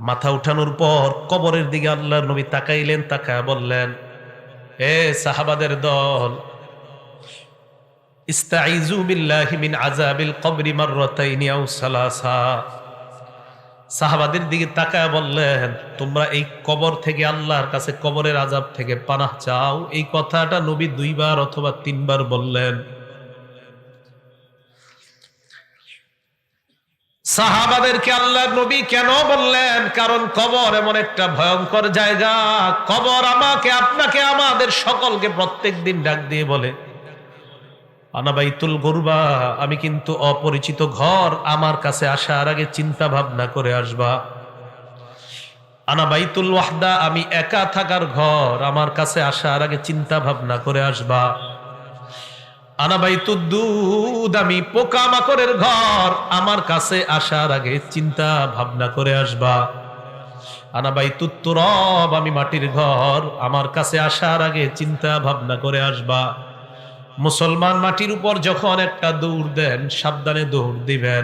মাথা উঠানোর পর কবরের দিকে আল্লাহর নবী তাকাইলেন, তাকায় বললেন, হে সাহাবাদের দল, ইস্তাইযু বিল্লাহি মিন আযাবিল কবরি মাররাতাইনি আও সালাসা। সাহাবাদের দিকে তাকায় বললেন, তোমরা এই কবর থেকে, আল্লাহর কাছে কবরের আযাব থেকে পানাহ চাও। এই কথাটা নবী 2 বার অথবা 3 বার বললেন। সাহাবাদেরকে আল্লাহর নবী কেন বললেন? কারণ কবর এমন একটা ভয়ঙ্কর জায়গা। কবর আমাকে, আপনাকে, আমাদের সকলকে প্রত্যেকদিন ডাক দিয়ে বলে, আনা বাইতুল গুরবা, আমি কিন্তু অপরিচিত ঘর, আমার কাছে আসার আগে চিন্তা ভাবনা করে আসবা। আনা বাইতুল ওয়াহদা, আমি একা থাকার ঘর, আমার কাছে আসার আগে চিন্তা ভাবনা করে আসবা। আনা বাইতুদ দুদ, আমি পোকামাকড়ের ঘর, আমার কাছে আসার আগে চিন্তা ভাবনা করে আসবা। আনা বাইতুত তুরাব, আমি মাটির ঘর, আমার কাছে আসার আগে চিন্তা ভাবনা করে আসবা। মুসলমান মাটির উপর যখন একটা দৌড় দেন, সাবধানে দৌড় দিবেন।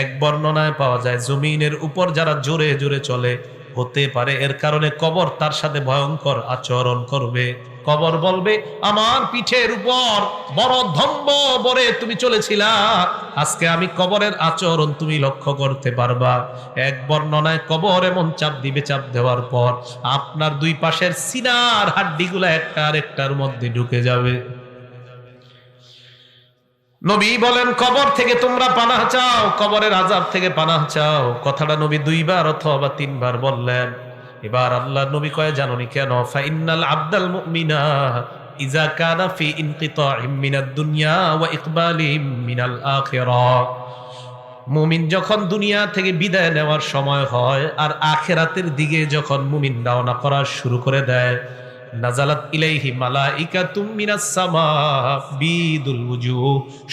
এক বর্ণনায় পাওয়া যায় জমিনের উপর যারা জোরে জোরে চলে, হতে পারে এর কারণে কবর তার সাথে ভয়ঙ্কর আচরণ করবে। কবর বলবে, আমার পিঠের উপর বড় ধম্ব বরে তুমি চলেছিলা, আজকে আমি কবরের আচরণ তুমি লক্ষ্য করতে পারবা। এক বর্ণনায় কবর এমন চাপ দিবে, চাপ দেওয়ার পর আপনার 2 পাশের সিনার হাড্ডিগুলা একটা আরেকটার মধ্যে ঢুকে যাবে। নবী বলেন, কবর থেকে তোমরা পানাহ চাও, কবরের আযাব থেকে পানাহ চাও। কথাটা নবী 2 বার অথবা 3 বার বললেন। এবার আল্লাহর নবী কয়, জানোনি কেন? ফা ইন্নাল আবদাল মুমিনা ইযা কানা ফি ইনকিতাইম মিনাদ দুনিয়া ওয়া ইকবালিম মিনাল আখিরাহ। মুমিন যখন দুনিয়া থেকে বিদায় নেওয়ার সময় হয় আর আখিরাতের দিকে যখন মুমিন রওনা করা শুরু করে দেয়, নাজালাত ইলাইহি মালাইকাতুম মিনাস সামা বিদুল ওয়ুজুহ,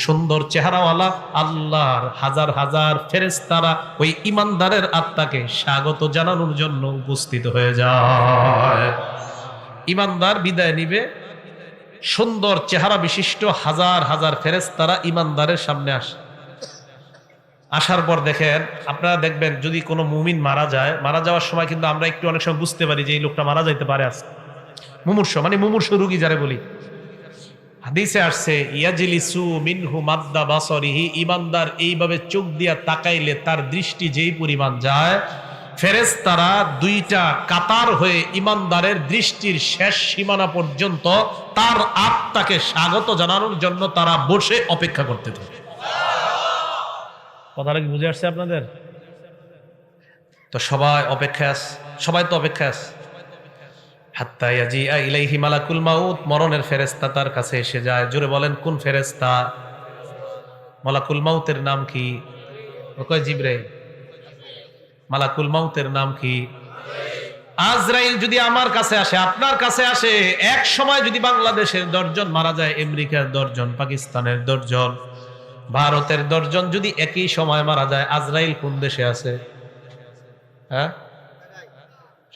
সুন্দর চেহারাওয়ালা আল্লাহর হাজার হাজার ফেরেশতারা ওই ঈমানদারের আত্মাকে স্বাগত জানানোর জন্য উপস্থিত হয়ে যায়। ঈমানদার বিদায় নিবে, সুন্দর চেহারা বিশিষ্ট হাজার হাজার ফেরেশতারা ঈমানদারের সামনে আসে। আসার পর দেখেন, আপনারা দেখবেন যদি কোনো মুমিন মারা যায়, মারা যাওয়ার সময় কিন্তু আমরা একটু অনেক সময় বুঝতে পারি যে এই লোকটা মারা যাইতে পারে। আজকে মুমূর্ষ, মানে মুমূর্ষ রোগী যারে বলি, হাদিসে আসছে ইয়াজলিসু মিনহু মাদ্দা বাসরিহি, ঈমানদার এইভাবে চোখ দিয়া তাকাইলে তার দৃষ্টি যেই পরিমাণ যায়, ফেরেশতারা 2টা কাতার হয়ে ঈমানদারের দৃষ্টির শেষ সীমানা পর্যন্ত তার আত্মাকে স্বাগত জানানোর জন্য তারা বসে অপেক্ষা করতে থাকে। কথাটা কি বুঝে আসছে আপনাদের? তো সবাই অপেক্ষায় আছে, সবাই তো অপেক্ষায় আছে। হাত্তা ইয়াজিআ ইলাইহি মালাকুল মাউত, মরণের ফেরেশতা তার কাছে এসে যায়। জোরে বলেন, কোন ফেরেশতা? মালাকুল মাউতের নাম কি? ও কয় জিবরাইল। মালাকুল মাউতের নাম কি? আজরাইল। যদি আমার কাছে আসে, আপনার কাছে আসে, এক সময় যদি বাংলাদেশের 10 জন মারা যায়, আমেরিকার 10 জন, পাকিস্তানের 10 জন, ভারতের 10 জন যদি একই সময় মারা যায়, আজরাইল কোন দেশে আছে? হ্যাঁ,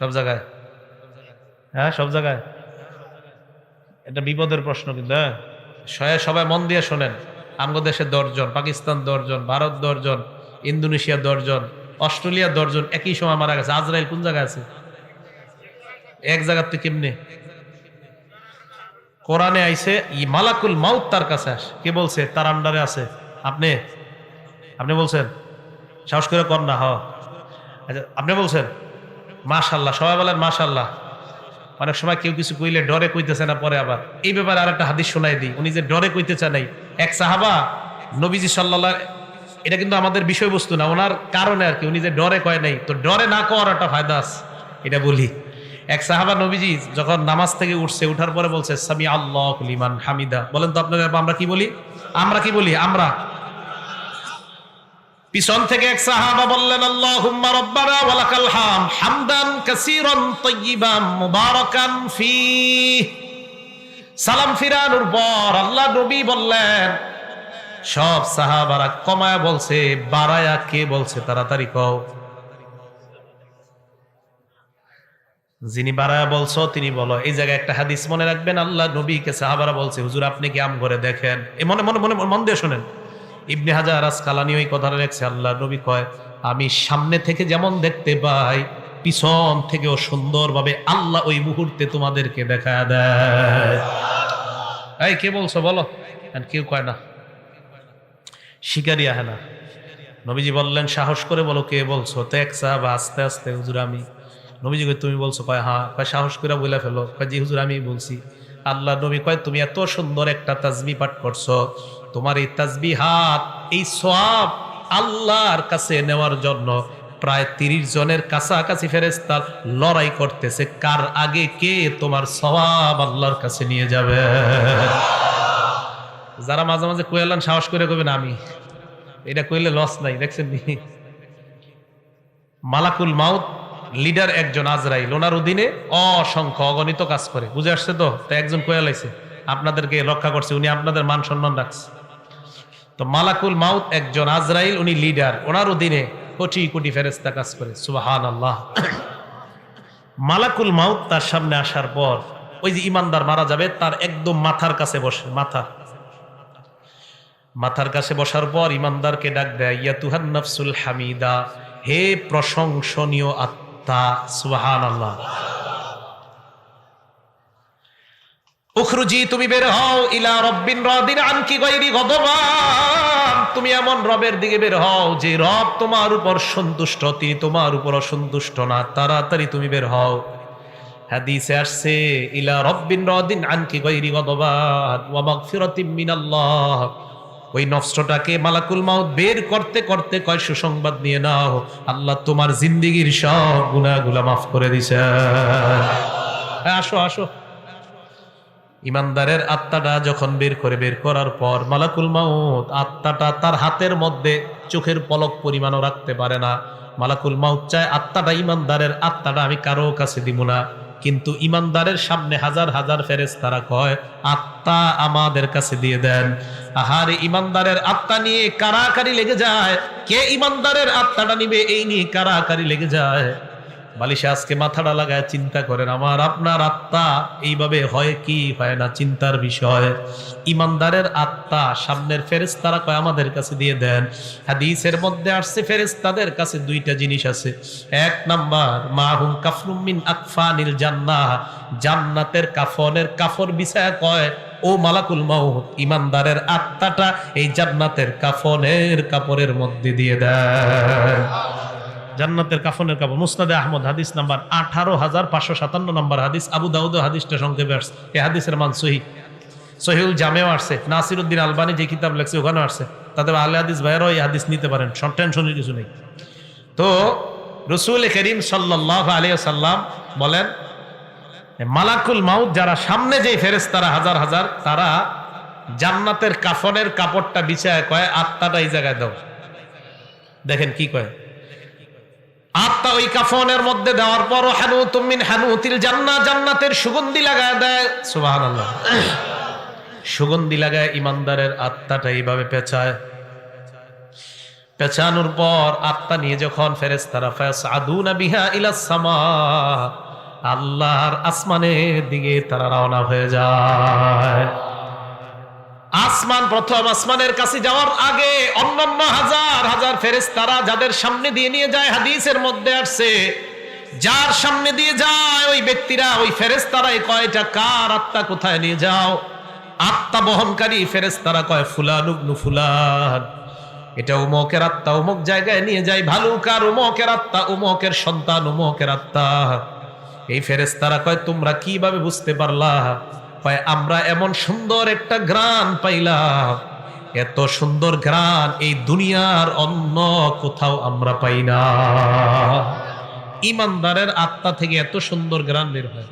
সব জায়গায়। হ্যাঁ, সব জায়গায়। এটা বিপদের প্রশ্ন কিন্তু। হ্যাঁ, সবাই মন দিয়ে শোনেন। আমগো দেশে 10 জন, পাকিস্তান 10 জন, ভারত 10 জন, ইন্দোনেশিয়া 10 জন, অস্ট্রেলিয়া 10 জন একই সময় মারা গেছে। আজরাইল কোন জায়গায় আছে? এক জায়গার তো কেমনে? কোরআনে আইছে মালাকুল মাউত তার কাছে আসে। কে বলছে তার আন্ডারে আছে? আপনি বলছেন? সাহস করে কর না। আচ্ছা, আপনি বলছেন? মাশাআল্লাহ, সবাই বলেন মাশাআল্লাহ। অনেক সময় কেউ কিছু কইলে ডরে কইতেছে না, পরে আবার এই ব্যাপারে আর একটা হাদিস শোনাই দিই। উনি যে ডরে কইতেছে নাই, এক সাহাবা নবীজি সাল্লাল্লাহু, এটা কিন্তু আমাদের বিষয়বস্তু না, ওনার কারণে আর কি, উনি যে ডরে কয় নাই, তো ডরে না কওয়ার একটা ফায়দা আছে, এটা বলি। এক সাহাবা নবীজি যখন নামাজ থেকে উঠছে, উঠার পরে বলছে সামি আল্লাহু লিমান হামিদা। বলেন তো আপনারা আমরা কি বলি? আমরা পিছন থেকে এক সাহাবা বললেন আল্লাহুম্মা রাব্বানা ওয়া লাকাল হামদ হামদান কাসীরান তাইয়িবান মুবারাকান ফীহ। সালাম ফিরানোর পর আল্লাহ নবী বললেন, সব সাহাবারা কমায়া বলছে, বাড়ায়া কে বলছে? তাড়াতাড়ি কও। যিনি বাড়ায়া বলছো তিনি বলো। এই জায়গায় একটা হাদিস মনে রাখবেন, আল্লাহ নবীকে সাহাবারা বলছে হুজুর আপনি কি আম করে দেখেন। মনে মনে মনে মন দিয়ে শোনেন, ইবনে হাজার আসকালানী ওই কথাটা লেখছে, আল্লাহ নবী কয় আমি সামনে থেকে যেমন দেখতে পাই, পিছন থেকেও সুন্দরভাবে আল্লাহ ওই মুহূর্তে তোমাদেরকে দেখা দেয়। এই কে বলছো বলো? কেউ কয় না, শিকারি আহে না। নবীজি বললেন সাহস করে বলো কে বলছো। তো এক সাহাবা আস্তে আস্তে হুজুর আমি। নবীজি কয় তুমি বলছো? কয় হ্যাঁ। কয় সাহস করে বলে ফেলো। কয় জি হুজুর আমি বলছি। আল্লাহ নবী কয় তুমি এত সুন্দর একটা তাসবিহ পাঠ করছো, তোমার এই তাসবিহাত, এই সওয়াব আল্লাহর কাছে নেওয়ার জন্য প্রায় 30 জনের কাছাকাছি ফেরেশতা লড়াই করতেছে, কার আগে কে তোমার সওয়াব আল্লাহর কাছে নিয়ে যাবে। যারা মাঝে মাঝে কইলেন সাহস করে কইবেন আমি, এটা কইলে লস নাই। দেখছেন নি, মালাকুল মাউত লিডার একজন আজরাইল, ওনার অধীনে অসংখ্য অগণিত কাজ করে। বুঝে আসছে তো? তাই একজন কইয়া লাইছে আপনাদেরকে রক্ষা করছে, উনি আপনাদের মান সম্মান রাখছে। তো মালাকুল মাউত একজন আজরাইল, উনি লিডার, ওনার অধীনে কোটি কোটি ফেরেশতা কাজ করে। সুবহানাল্লাহ। মালাকুল মাউত তার সামনে আসার পর ওই যে ইমানদার মারা যাবে, তার একদম মাথার কাছে বসে, মাথার কাছে বসার পর ইমানদারকে ডাক দেয়, ইয়াতুহান নাফসুল হামিদা, হে প্রশংসনীয় আত্মা। সুবহানাল্লাহ। উখরুজি, তুমি বের হও, ইলা রব্বিন রাদিন আনকি গায়রি গদবান, তুমি এমন রবের দিকে বের হও যে রব তোমার উপর সন্তুষ্ট, তিনি তোমার উপর অসন্তুষ্ট না। তাড়াতাড়ি তুমি বের হও। হাদিসে আসছে ইলা রব্বিন রাদিন আনকি গায়রি গদবান ওয়া মাগফিরাতিম মিনাল্লাহ। ওই নফসটাকে মালাকুল মাউত বের করতে করতে কয় সুসংবাদ নিয়ে নাও, আল্লাহ তোমার জিন্দেগীর সব গুনাহগুলো মাফ করে দিয়েছে। আসো আসো। ইমানদারের আত্মাটা যখন বের করার পর মালাকুল মাউত আত্মাটা তার হাতের মধ্যে চোখের পলক পরিমাণও রাখতে পারে না। মালাকুল মাউত চায় আত্মাটা, ইমানদারের আত্মাটা আমি কারো কাছে দিব না, কিন্তু ইমানদারের সামনে হাজার হাজার ফেরেশতারা কয় আত্মা আমাদের কাছে দিয়ে দেন। আহারে ইমানদারের আত্মা নিয়ে কারাকারি লেগে যায়, কে ইমানদারের আত্মাটা নিবে এই নিয়ে কারাকারি লেগে যায়। বালিশে আজকে মাথাটা লাগায় চিন্তা করেন, আমার আপনার আত্মা এইভাবে হয় কি হয় না, চিন্তার বিষয়। ইমানদারের আত্মা সামনের ফেরেশতারা কয় আমাদের কাছে দিয়ে দেন। হাদিসের মধ্যে আসছে ফেরেশতাদের কাছে দুইটা জিনিস আছে। এক নাম্বার মাহুম কাফরুম মিন আকফানিল জান্নাহ, জান্নাতের কাফনের কাফর বিছায়া কয় ও মালাকুল মাউত, ইমানদারের আত্মাটা এই জান্নাতের কাফনের কাপড়ের মধ্যে দিয়ে দেন। জান্নাতের কাফনের কাপড়। মুসনাদে আহমদ হাদিস নাম্বার 18,557 নম্বর হাদিস। আবু দাউদ হাদিসটা সংক্ষেপে আসছে। এই হাদিসের মান সহিহ। সহিহুল জামেও আসছে। নাসিরউদ্দিন আলবানী যে কিতাব লেখছে ওখানে আসছে। তাতে আহলে হাদিস ভাইরাও এই হাদিস নিতে পারেন, টেনশনের কিছু নেই। তো রাসূল করিম সাল্লাল্লাহু আলাইহি ওয়াসাল্লাম বলেন মালাকুল মাউত যারা সামনে যে ফেরেশতারা হাজার হাজার, তারা জান্নাতের কাফনের কাপড়টা বিছায় কয় আত্মাটা এই জায়গায় দাও। দেখেন কি কয়, আত্মা ওই কাফনের মধ্যে দেওয়ার পর হানুতুম মিন হানুতিল জান্নাহ, জান্নাতের সুগন্ধি লাগায় দেয়। সুবহানাল্লাহ। সুগন্ধি লাগায় ইমানদারের আত্মাটা এইভাবে পেঁচানোর পর আত্মা নিয়ে যখন ফেরেশতারা ফায়াসআদুনা বিহা ইলাস সামা, আল্লাহর আসমানের দিকে তারা রওনা হয়ে যায়। আসমান, প্রথম আসমানের কাছে যাওয়ার আগে অন্যান্য হাজার হাজার ফেরেশতারা যাদের সামনে দিয়ে নিয়ে যায়, হাদিসের মধ্যে আসছে যার সামনে দিয়ে যায় ওই ব্যক্তিরা, ওই ফেরেশতারাই কয়টা কার আত্মা কোথায় নিয়ে যাও। আত্মা বহনকারী ফেরেশতারা কয় ফুলান ইবনু ফুলান, এটা উমকের আত্মা উমক জায়গায় নিয়ে যায়। ভালুকার উমকের আত্মা, উমকের সন্তান উমকের আত্মা। এই ফেরেশতারা কয় তোমরা কিভাবে বুঝতে পারলা? কয় আমরা এমন সুন্দর একটা ঘ্রাণ পাইলাম, এত সুন্দর ঘ্রাণ এই দুনিয়ার অন্য কোথাও আমরা পাই না। ইমানদারের আত্মা থেকে এত সুন্দর ঘ্রাণ বের হয়।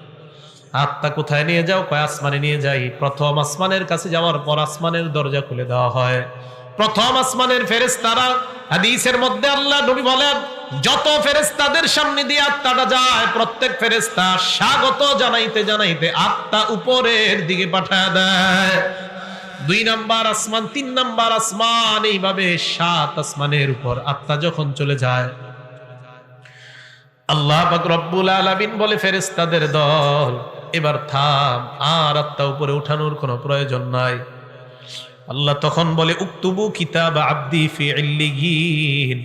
আত্মা কোথায় নিয়ে যাও? কয় আসমানে নিয়ে যাই। প্রথম আসমানের কাছে যাওয়ার পর আসমানের দরজা খুলে দেওয়া হয়। প্রথম আসমানের ফেরেশতারা, হাদিসের মধ্যে আল্লাহ নবী বলেন, যত ফেরেশতাদের সামনে দিয়ে আত্মাটা যায়, প্রত্যেক ফেরেশতা স্বাগত জানাইতে জানাইতে আত্মা উপরের দিকে পাঠায় দেয়। 2 নাম্বার আসমান, 3 নাম্বার আসমান, এইভাবে 7 আসমানের উপর আত্মা যখন চলে যায়, আল্লাহ পাক রব্বুল আলামিন বলে, ফেরেশতাদের দল এবার থাম, আর আত্মা উপরে উঠানোর কোনো প্রয়োজন নাই। আল্লাহ তখন বলে, উকতুবু কিতাব আব্দি ফি ইল্লিয়িন,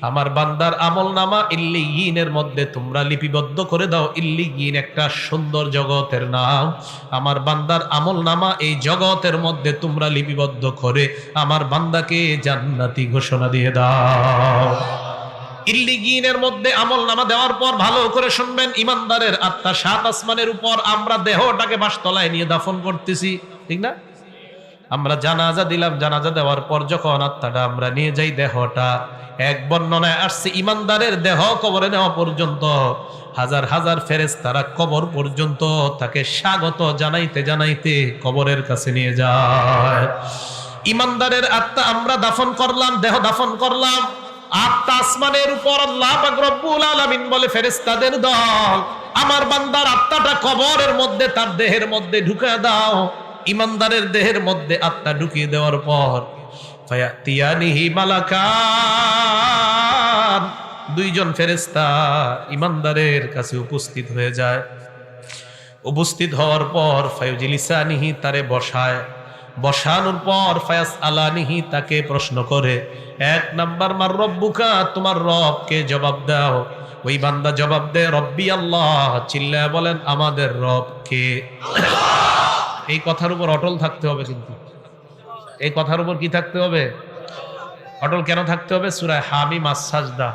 আমার বান্দার আমলনামা ইল্লিয়িনের মধ্যে তোমরা লিপিবদ্ধ করে দাও। ইল্লিয়িন একটা সুন্দর জগতের নাম। আমার বান্দার আমলনামা এই জগতের মধ্যে তোমরা লিপিবদ্ধ করে আমার বান্দাকে জান্নাতি ঘোষণা দিয়ে দাও। ইল্লিয়িনের মধ্যে আমলনামা দেওয়ার পর ভালো করে শুনবেন, ইমানদারের আত্মা 7 আসমানের উপর, আমরা দেহটাকে বাসতলায় নিয়ে দাফন করতেছি, ঠিক না? আমরা জানাজা দিলাম, জানাজা দেওয়ার পর যখন আত্মাটা আমরা নিয়ে যাই, দেহটা, এক বর্ণনায় আসছে ইমানদারের দেহ কবরে নেওয়া পর্যন্ত হাজার হাজার ফেরেশতারা কবর পর্যন্ত তাকে স্বাগত জানাইতে জানাইতে কবরের কাছে নিয়ে যায়। ইমানদারের আত্মা আমরা দাফন করলাম, দেহ দাফন করলাম, আত্মা আসমানের উপর। আল্লাহ পাক রব্বুল আলামিন বলে, ফেরেশতাদের দল আমার বান্দার আত্মাটা কবরের মধ্যে তার দেহের মধ্যে ঢুকিয়ে দাও। ইমানদারের দেহের মধ্যে আত্মা ঢুকিয়ে দেওয়ার পর ফায়াতিয়ানিহি মালাকান, 2 জন ফেরেশতা ইমানদারের কাছে উপস্থিত হয়ে যায়। উপস্থিত হওয়ার পর ফায়ুজিলিসানিহি, তারে বসায়, বসানোর পর ফায়াস আলানিহি, তাকে প্রশ্ন করে। 1 নাম্বার, মার রব্বুকা, তোমার রবকে জবাব দাও। ওই বান্দা জবাব দেয়, রব্বি আল্লাহ, চিল্লায় বলেন আমাদের রব কে। এই কথার উপর অটল থাকতে হবে, কিন্তু এই কথার উপর কি থাকতে হবে? অটল কেন থাকতে হবে? সূরা হামিম আস-সাজদা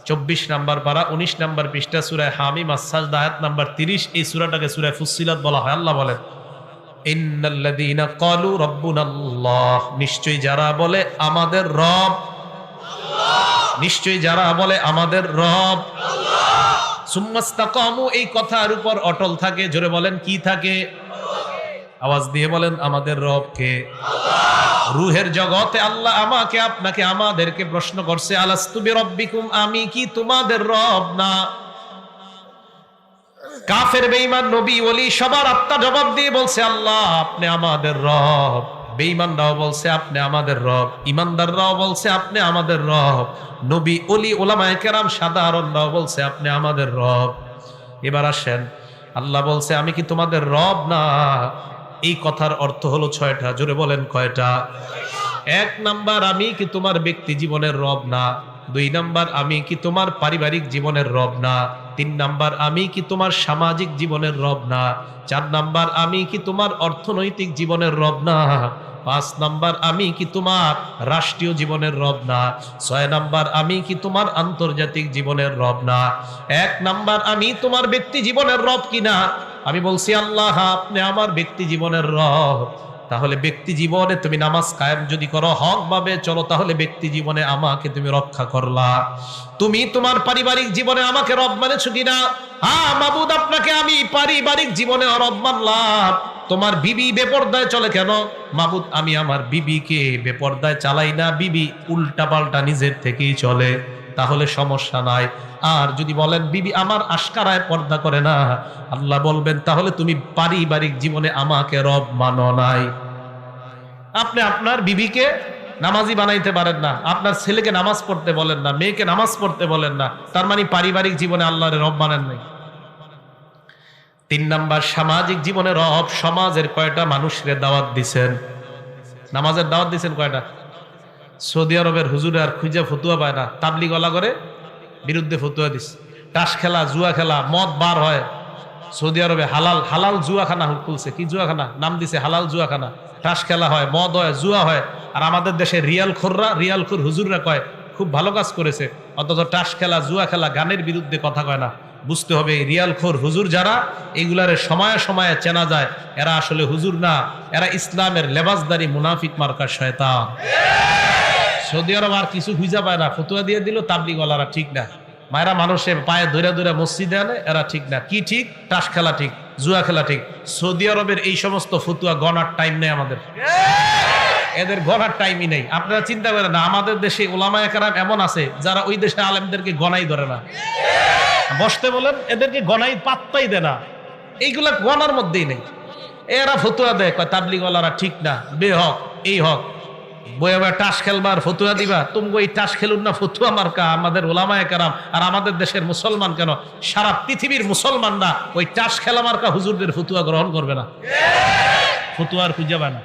24 নাম্বার পারা 19 নাম্বার পৃষ্ঠা, সূরা হামিম আস-সাজদা আয়াত নাম্বার 30। এই সূরাটাকে সূরা ফুসসিলাত বলা হয়। আল্লাহ বলেন, ইন্নাল্লাযীনা ক্বালু রাব্বুনাল্লাহ, নিশ্চয়ই যারা বলে আমাদের রব আল্লাহ, নিশ্চয়ই যারা বলে আমাদের রব আল্লাহ, সুম্মাস্তাকামু, এই কথার উপর অটল থাকে। জোরে বলেন, কি থাকে? আওয়াজ দিয়ে বলেন, আমাদের রব কে? আল্লাহ। রূহের জগতে আল্লাহ আমাকে, আপনাকে, আমাদেরকে প্রশ্ন করছে, আলাস্তু বিরাব্বিকুম, আমি কি তোমাদের রব না? কাফের, বেঈমান, নবী, ওলি সবার আত্মা জবাব দিয়ে বলছে, আল্লাহ আপনি আমাদের রব। বেঈমানরাও বলছে আপনি আমাদের রব, ইমানদাররাও বলছে আপনি আমাদের রব, নবী, ওলি, ওলামায়ে কেরাম সাধারণরাও বলছে আপনি আমাদের রব। এবার আসেন, আল্লাহ বলছে আমি কি তোমাদের রব না? এই কথার অর্থ হলো 6টা। জোরে বলেন, কয়টা? 1 নাম্বার, আমি কি তোমার ব্যক্তি জীবনের রব না? 2 নাম্বার, আমি কি তোমার পারিবারিক জীবনের রব না? 3 নাম্বার, আমি কি তোমার সামাজিক জীবনের রব না? 4 নাম্বার, আমি কি তোমার অর্থনৈতিক জীবনের রব না? 5 নাম্বার, আমি কি তোমার রাষ্ট্রীয় জীবনের রব না? 6 নাম্বার, আমি কি তোমার আন্তর্জাতিক জীবনের রব না? 1 নাম্বার, আমি তোমার ব্যক্তি জীবনের রব কিনা? আমি বলছি আল্লাহ আপনি আমার ব্যক্তি জীবনের রব। তাহলে ব্যক্তি জীবনে তুমি নামাজ কায়েম যদি করো, হক ভাবে চলো, তাহলে ব্যক্তি জীবনে আমাকে তুমি রক্ষা করলা। তুমি তোমার পারিবারিক জীবনে আমাকে রব মানেছো কিনা? হ্যাঁ মাবুদ, আপনাকে আমি পারিবারিক জীবনে রব মানলাম। তোমার বিবি বেপরদায় চলে কেন? মাবুদ, আমি আমার বিবিকে বেপরদায় চালাই না, বিবি উল্টা পাল্টা নিজের থেকেই চলে, তাহলে সমস্যা নাই। আর যদি বলেন বিবি আমার আশকারায় পর্দা করে না, আল্লাহ বলবেন তাহলে তুমি পারিবারিক জীবনে আমাকে রব মানো নাই। আপনি আপনার বিবিকে নামাজি বানাইতে পারেন না, আপনার ছেলেকে নামাজ পড়তে বলেন না, মেয়েকে নামাজ পড়তে বলেন না, তার মানে পারিবারিক জীবনে আল্লাহর রব মানেন নাই। 3 নাম্বার, সামাজিক জীবনে রব। সমাজের কয়টা মানুষের দাওয়াত দিছেন? নামাজের দাওয়াত দিছেন কয়টা? সৌদি আরবের হুজুরে আর খুঁজে ফতুয়া পায় না, তাবলিগওয়ালা করে বিরুদ্ধে ফতুয়া দিস। তাস খেলা, জুয়া খেলা, মদ বার হয়। সৌদি আরবে হালাল জুয়াখানা খুলছে। কি জুয়াখানা? নাম দিছে হালাল জুয়াখানা। তাস খেলা হয়, মদ হয়, জুয়া হয়। আর আমাদের দেশে রিয়ালখোর হুজুররা কয় খুব ভালো কাজ করেছে, অথচ তাস খেলা, জুয়া খেলা, গানের বিরুদ্ধে কথা কয় না। বুঝতে হবে রিয়াল খোর হুজুর যারা, এইগুলারে সময়ে সময়ে চেনা যায় এরা আসলে হুজুর না, এরা ইসলামের লেবাসদারি মুনাফিক মার্কার শয়তান। সৌদি আরব আর কিছু খুঁজা পায় না, ফতুয়া দিয়ে দিল তাবলিগওয়ালারা ঠিক না, মায়েরা মানুষের পায়ে ধরে ধরে মসজিদে আনে, এরা ঠিক না। কি ঠিক? তাস খেলা ঠিক, জুয়া খেলা ঠিক। সৌদি আরবের এই সমস্ত ফতুয়া গণার টাইম নেই আমাদের, এদের গণার টাইমই নেই। আপনারা চিন্তা করেন না, আমাদের দেশে ওলামায়ে কেরাম এমন আছে যারা ওই দেশে আলেমদেরকে গণাই ধরে না, বসতে বলেন এদেরকে গণাই পাত্তাই দেয় না, এইগুলা গণার মধ্যেই নেই। এরা ফতুয়া দেয়, কয় তাবলিগওয়ালারা ঠিক না, বেহক, এই হক। বইয়া টাস খেলবার ফতুয়া দিবা, তুমি ওই টাস খেলুন না ফতুয়া মার্কা আমাদের ওলামায়ে কেরাম। আর আমাদের দেশের মুসলমান কেন, সারা পৃথিবীর মুসলমানরা ওই টাস খেলা মার্কা হুজুরদের ফতুয়া গ্রহণ করবে না, ফতুয়ার খুঁজে পায় না।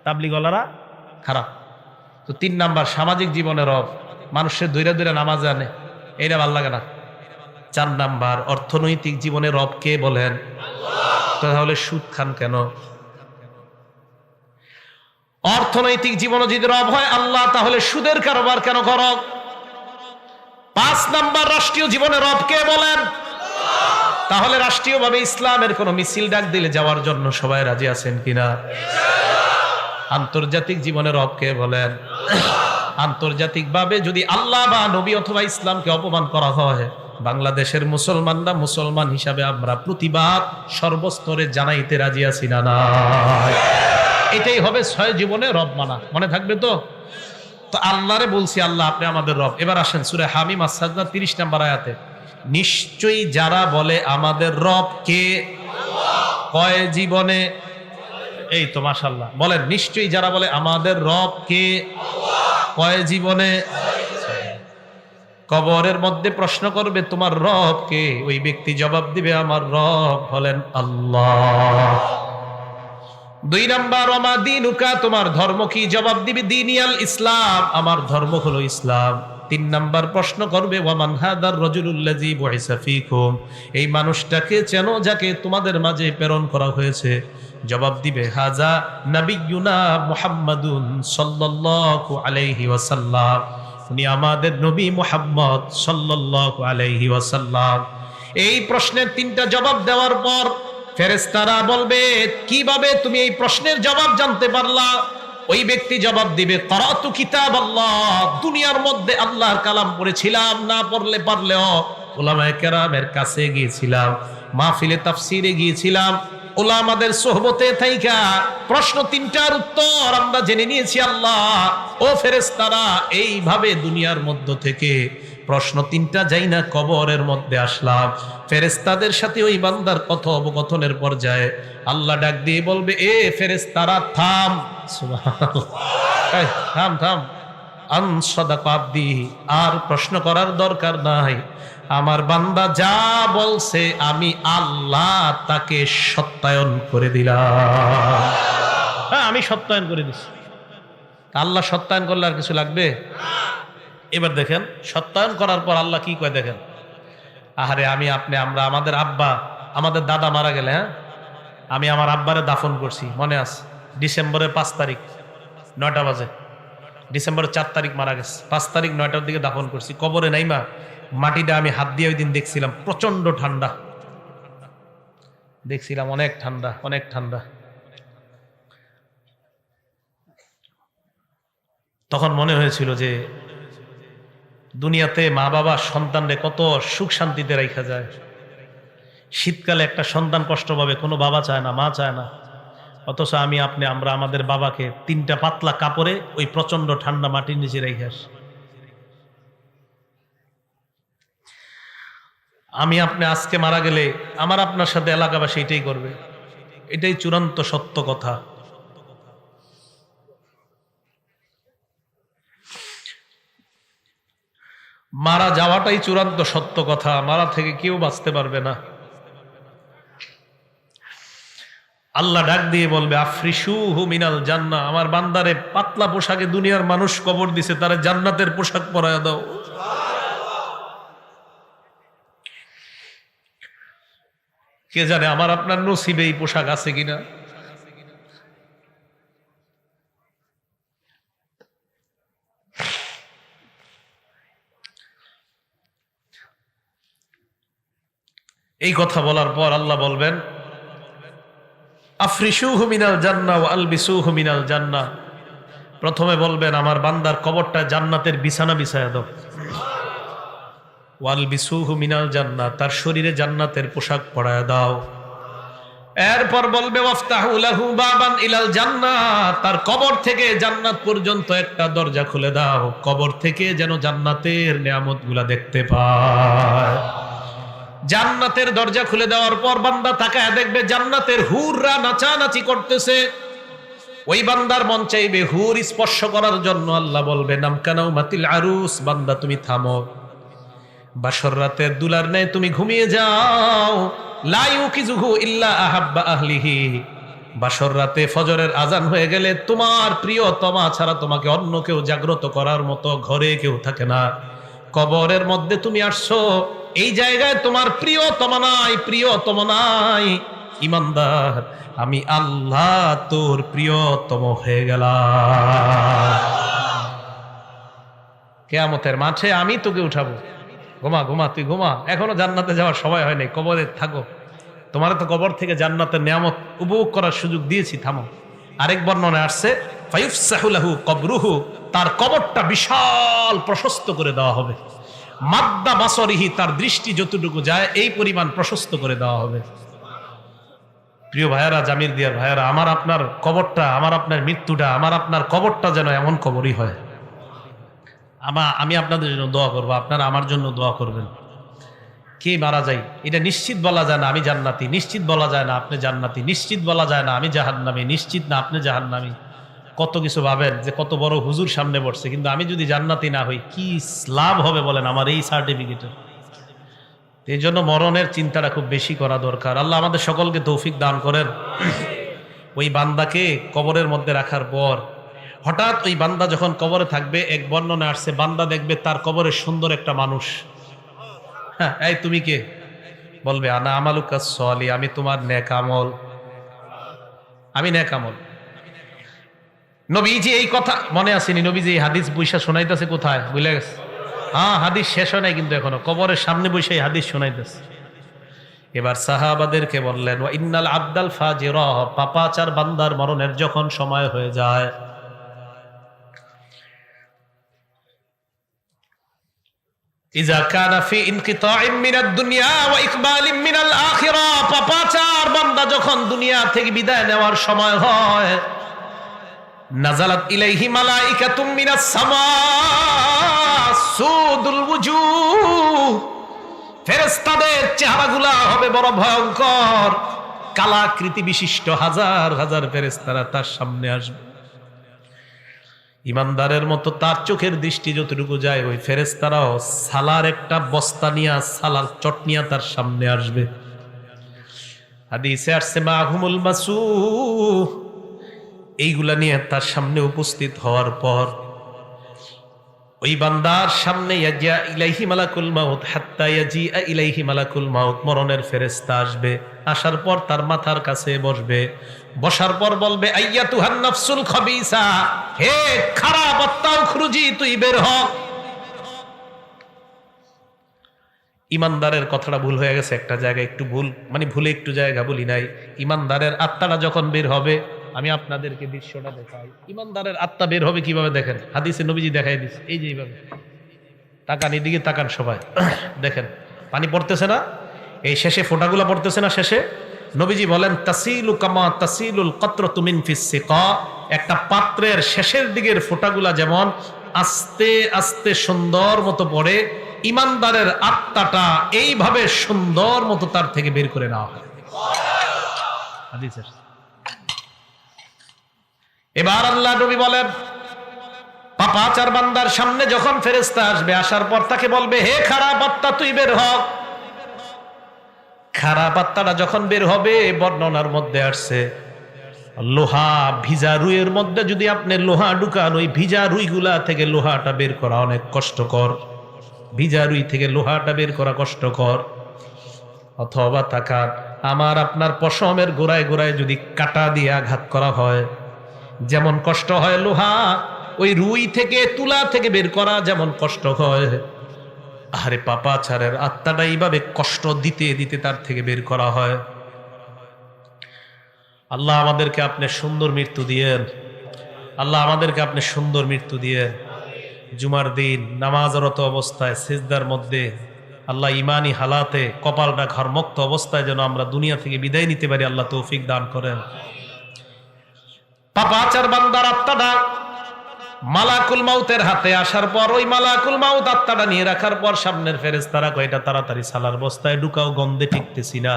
তাবলিগওয়ালারা খারাপ। তো 3 নাম্বার সামাজিক জীবনের রব, মানুষের দৈরা দৈরা নামাজ আনে, এইটা ভাল লাগে না। 4 নাম্বার অর্থনৈতিক জীবনের রব কে বলেন? তাহলে সুদ খান কেন? অর্থনৈতিক জীবন যদি রব হয় আল্লাহ, তাহলে সুদের কারবার কেন করো? 5 নাম্বার রাষ্ট্রীয় জীবনে রব কে বলেন? তাহলে রাষ্ট্রীয়ভাবে ইসলামের কোন মিছিল ডাক দিলে যাওয়ার জন্য সবাই রাজি আছেন কিনা? আন্তর্জাতিক জীবনে রব কে বলেন? আন্তর্জাতিকভাবে যদি আল্লাহ বা নবী অথবা ইসলামকে অপমান করা হয়, বাংলাদেশের মুসলমানরা মুসলমান হিসাবে আমরা প্রতিবাদ সর্বস্তরে জানাইতে রাজি আছি না? এটাই হবে 6 জীবনে রব মানা। মনে থাকবে তো? তো আল্লাহরে বলছি আল্লাহ আপনি আমাদের রব। এবার আসেন সূরা হামিম আস-সাজদা 30 নম্বর আয়াতে, নিশ্চয়ই যারা বলে আমাদের রব কে, কয় জীবনে, এই তো মাশাআল্লাহ বলেন, নিশ্চয়ই যারা বলে আমাদের রব কে, কয় জীবনে। কবরের মধ্যে প্রশ্ন করবে তোমার রব কে, ওই ব্যক্তি জবাব দিবে আমার রব হলেন আল্লাহ। 2 নাম্বার ওমা দীনুকা, তোমার ধর্ম কি, জবাব দিবে দীনিয়াল ইসলাম, আমার ধর্ম হলো ইসলাম। 3 নাম্বার প্রশ্ন করবে ওয়ামান হাদার রাজুলুল্লাযী বুইসা ফীকুম, এই মানুষটাকে চেনো যাকে তোমাদের মাঝে প্রেরণ করা হয়েছে, জবাব দিবে হাজা নাবিয়্যুনা মুহাম্মাদুন সাল্লাল্লাহু আলাইহি ওয়াসাল্লাম, উনি আমাদের নবী মুহাম্মদ সাল্লাল্লাহু আলাইহি ওয়াসাল্লাম। এই প্রশ্নের 3টা জবাব দেওয়ার পর ফেরেশতারা বলবে কিভাবে তুমি এই প্রশ্নের জবাব জানতে পারলা? ওই ব্যক্তি জবাব দিবে করাতু কিতাবাল্লাহ, দুনিয়ার মধ্যে আল্লাহর কালাম পড়েছিলাম, না পড়লে পারলেও উলামায়ে কেরামের কাছে গিয়েছিলাম, মাহফিলে তাফসীরে গিয়েছিলাম, উলামাদের সোহবতে থাইকা প্রশ্ন 3টার উত্তর আমরা জেনে নিয়েছি আল্লাহ। ও ফেরেশতারা, এইভাবে দুনিয়ার মধ্য থেকে প্রশ্ন 3টা যাই না কবরের মধ্যে আসলাম। ফেরেশতাদের সাথে ওই বান্দার কথোপকথনের পর্যায়ে আল্লাহ ডাক দিয়ে বলবে এ ফেরেশতারা থাম, সুবহানাল্লাহ, এই থাম থাম, আন সাদাকা আবদি, আর প্রশ্ন করার দরকার নাই, আমার বান্দা যা বলছে আমি আল্লাহ তাকে সত্যায়ন করে দিলাম। হ্যাঁ, আমি সত্যায়ন করে দিছি। আল্লাহ সত্যায়ন করলে আর কিছু লাগবে? এবার দেখেন সত্যায়ন করার পর আল্লাহ কি কয় দেখেন, আহারে আমি আপনি আমরা আমাদের আব্বা আমাদের দাদা মারা গেলে, হ্যাঁ আমি আমার আব্বারে দাফন করছি, মনে আছে? ডিসেম্বরের 5 তারিখ 9টা বাজে, ডিসেম্বরের 4 তারিখ মারা গেছে, 5 তারিখ 9টার দিকে দাফন করছি। কবরে নাইমা মাটিটা আমি হাত দিয়ে ওই দিন দেখছিলাম, প্রচন্ড ঠান্ডা দেখছিলাম, অনেক ঠান্ডা অনেক ঠান্ডা। তখন মনে হয়েছিল যে দুনিয়াতে মা বাবা সন্তানরে কত সুখ শান্তিতে রাখা যায়। শীতকালে একটা সন্তান কষ্ট পাবে, কোনো বাবা চায় না, মা চায় না, অথচ আমি আপনি আমরা আমাদের বাবাকে 3টা পাতলা কাপড়ে ওই প্রচন্ড ঠান্ডা মাটির নিচে রেখে আসি। আমি আপনি আজকে মারা গেলে আমার আপনার সাথে এলাকাবাসী এটাই করবে, এটাই চূড়ান্ত সত্য কথা। মারা যাওয়াটাই চূড়ান্ত সত্য কথা, মারা থেকে কেউ বাঁচতে পারবে না। আল্লাহ ডাক দিয়ে বলবে আফরিশুহু মিনাল জান্নাহ, আমার বান্দারে পাতলা পোশাকে দুনিয়ার মানুষ কবর দিছে, তারা জান্নাতের পোশাক পরায়া দাও। কে জানে আমার আপনার নসিবে এই পোশাক আছে কিনা। এই কথা বলার পর আল্লাহ বলবেন আফরিশুহু মিনাল জান্নাহ ওয়া আলবিসুহু মিনাল জান্নাহ। প্রথমে বলবেন আমার বান্দার কবরটা জান্নাতের বিছানা বিছায়া দাও। ওয়া আলবিসুহু মিনাল জান্নাহ, তার শরীরে জান্নাতের পোশাক পরায়া দাও। এরপর বলবে ওয়াফতাহু লাহু বাবান ইলাল জান্নাহ, তার কবর থেকে জান্নাত পর্যন্ত একটা দরজা খুলে দাও, কবর থেকে যেন জান্নাতের নিয়ামতগুলা দেখতে পায়। জান্নাতের দরজা খুলে দেওয়ার পর বান্দা তাকায় দেখবে জান্নাতের হুররা নাচানাচি করতেছে। ওই বান্দার মন চাইবে হুর স্পর্শ করার জন্য। আল্লাহ বলবে নামকানাউ মাতিল আরুস, বান্দা তুমি থামো, বাসর রাতের দুলার নেই তুমি ঘুমিয়ে যাও। লা ইউকিজুহু ইল্লা আহাব্বা আহলিহি, বাসর রাতে ফজরের আজান হয়ে গেলে তোমার প্রিয়তমা ছাড়া তোমাকে অন্য কেউ জাগ্রত করার মতো ঘরে কেউ থাকে না। কবরের মধ্যে তুমি আসছো, এই জায়গায় তোমার প্রিয়তমা নাই। ইমানদার, আমি আল্লাহ তোর প্রিয়তম হয়ে গেলাম। কিয়ামতের মাঠে আমি তোকে উঠাবো। ঘুমা তুই ঘুমা, এখনো জান্নাতে যাওয়ার সময় হয় নাই, কবরে থাকো। তোমার তো কবর থেকে জান্নাতের নিয়ামত উপভোগ করার সুযোগ দিয়েছি, থামো। আরেক বর্ণনায় আসছে ফায়ুফসাহু লাহু কবরুহু, তার কবরটা বিশাল প্রশস্ত করে দেওয়া হবে। মাদ্দা বাসরিহি, তার দৃষ্টি যতটুকু যায় এই পরিমাণ প্রশস্ত করে দেওয়া হবে। প্রিয় ভাইয়ারা, জামির দিয়ার ভাইয়ারা, আমার আপনার কবরটা, আমার আপনার মৃত্যুটা, আমার আপনার কবরটা যেন এমন কবরই হয়। আমি আপনাদের জন্য দোয়া করবো, আপনারা আমার জন্য দোয়া করবেন। কে মারা যাই এটা নিশ্চিত বলা যায় না আমি জান্নাতি, নিশ্চিত বলা যায় না আপনি জান্নাতি, নিশ্চিত বলা যায় না আমি জাহান্নামী, নিশ্চিত না আপনি জাহান্নামী। কত কিছু ভাবেন যে কত বড় হুজুর সামনে বসছে, কিন্তু আমি যদি জান্নাতি না হই কি লাভ হবে বলেন আমার এই সার্টিফিকেটের। এই জন্য মরণের চিন্তাটা খুব বেশি করা দরকার। আল্লাহ আমাদের সকলকে তৌফিক দান করেন। ওই বান্দাকে কবরের মধ্যে রাখার পর হঠাৎ ওই বান্দা যখন কবরে থাকবে, এক বর্ণনা আসছে বান্দা দেখবে তার কবরে সুন্দর একটা মানুষ। হ্যাঁ, এই তুমি কে? বলবে আনা আমালুকা সলি, আমি তোমার নেক আমল, আমি নেক আমল। নবীজি এই কথা মনে আসেনি, নবীজি এই হাদিস বৈশা শোনাইতেছে কোথায় বুঝলে গেছে? হ্যাঁ, হাদিস শেষ হয় নাই কিন্তু এখনো, কবরের সামনে বসে এই হাদিস শোনাইতেছে। এবার সাহাবাদেরকে বললেন ওয়া ইন্নাল আবদাল ফাজিরা, পাপাচার বান্দার মরণের যখন সময় হয়ে যায়, ইজা কানা ফি ইনকিতাইম মিনাদ দুনিয়া ওয়া ইকবালিম মিনাল আখিরা, পাপাচার বান্দা যখন দুনিয়া থেকে বিদায় নেওয়ার সময় হয়, নাজালাত ইলাইহি মালাইকাতুম মিনাস সামা সুদুল ওয়ুজুহ, ফেরেশতাদের চেহারাগুলা হবে বড় ভয়ঙ্কর, কালাকৃতি বিশিষ্ট হাজার হাজার ফেরেশতারা তার সামনে আসবে। ইমানদারের মতো তার চোখের দৃষ্টি যতটুকু যায়, ওই ফেরেশতারাও সালার একটা বস্তা নিয়ে, সালার চটনিয়া তার সামনে আসবে। হাদিসে আসছে মাহুমুল মাসুহ, এইগুলা নিয়ে তার সামনে উপস্থিত হওয়ার পর ওই বান্দার সামনে ইয়াজিয়া ইলাইহি মালাকুল মাউত হাত্তা ইয়াজিআ ইলাইহি মালাকুল মাউত, মরণের ফেরেশতা আসবে। আসার পর তার মাথার কাছে বসবে, বসার পর বলবে আইয়াতুহান নাফসুল খাবিসা, হে খারাপ আত্মা উখরুজি, তুই বের হ। ইমানদারের কথাটা ভুল হয়ে গেছে একটা জায়গায়, একটু ভুল মানে ভুলে একটু জায়গা বলি নাই। ইমানদারের আত্মাটা যখন বের হবে, আমি আপনাদেরকে দৃশ্যটা দেখাই। ইমানদারের আত্মা বের হবে কিভাবে দেখেন, হাদিসে নবীজি দেখাই দিচ্ছে। এই যে এইভাবে তাকান, এদিকে তাকান সবাই, দেখেন পানি পড়তেছে না, এই শেষে ফোঁটাগুলো পড়তেছে না শেষে। নবীজি বলেন তাসিলু কামা তাসিলুল কাতরাতু মিন ফিস সিকা, একটা পাত্রের শেষের দিকের ফোঁটাগুলা যেমন আস্তে আস্তে সুন্দর মতো পড়ে, ইমানদারের আত্মাটা এইভাবে সুন্দর মতো তার থেকে বের করে নেওয়া হয়। হাদিসের এবার আল্লাহ নবী বলেন পাপাচার বান্দার সামনে যখন ফেরেশতা আসবে, আসার পর তাকে বলবে হে খারাপ আত্মা তুই বের হ। খারাপ আত্মাটা যখন বের হবে, বর্ণনার মধ্যে আসছে লোহা ভিজা রুইয়ের মধ্যে যদি আপনি লোহা ঢুকান, ওই ভিজা রুইগুলা থেকে লোহাটা বের করা অনেক কষ্টকর, ভিজা রুই থেকে লোহাটা বের করা কষ্টকর। অথবা তাকান, আমার আপনার পশমের গোড়ায় গোড়ায় যদি কাঁটা দিয়ে আঘাত করা হয় যেমন কষ্ট হয়, লোহা ওই রুই থেকে তুলা থেকে বের করা যেমন কষ্ট হয়, আরে পাপাচারের আত্মাটা এইভাবে কষ্ট দিতে দিতে তার থেকে বের করা হয়। আল্লাহ আমাদেরকে আপনি সুন্দর মৃত্যু দিয়েন, আল্লাহ আমাদেরকে আপনি সুন্দর মৃত্যু দিয়েন। জুমার দিন নামাজরত অবস্থায় সিজদার মধ্যে আল্লাহ ইমানি হালাতে কপালটা ঘরমুক্ত অবস্থায় যেন আমরা দুনিয়া থেকে বিদায় নিতে পারি, আল্লাহ তৌফিক দান করেন। পাপাচার বান্দার আত্মাটা মালাকুল মাউতের হাতে আসার পর ওই মালাকুল মাউত আত্মাটা নিয়ে রাখার পর সামনের ফেরেশতারা কয় এটা তাড়াতাড়ি সালার বস্তায় ঢুকাও, গন্ধে টিকতেছি না।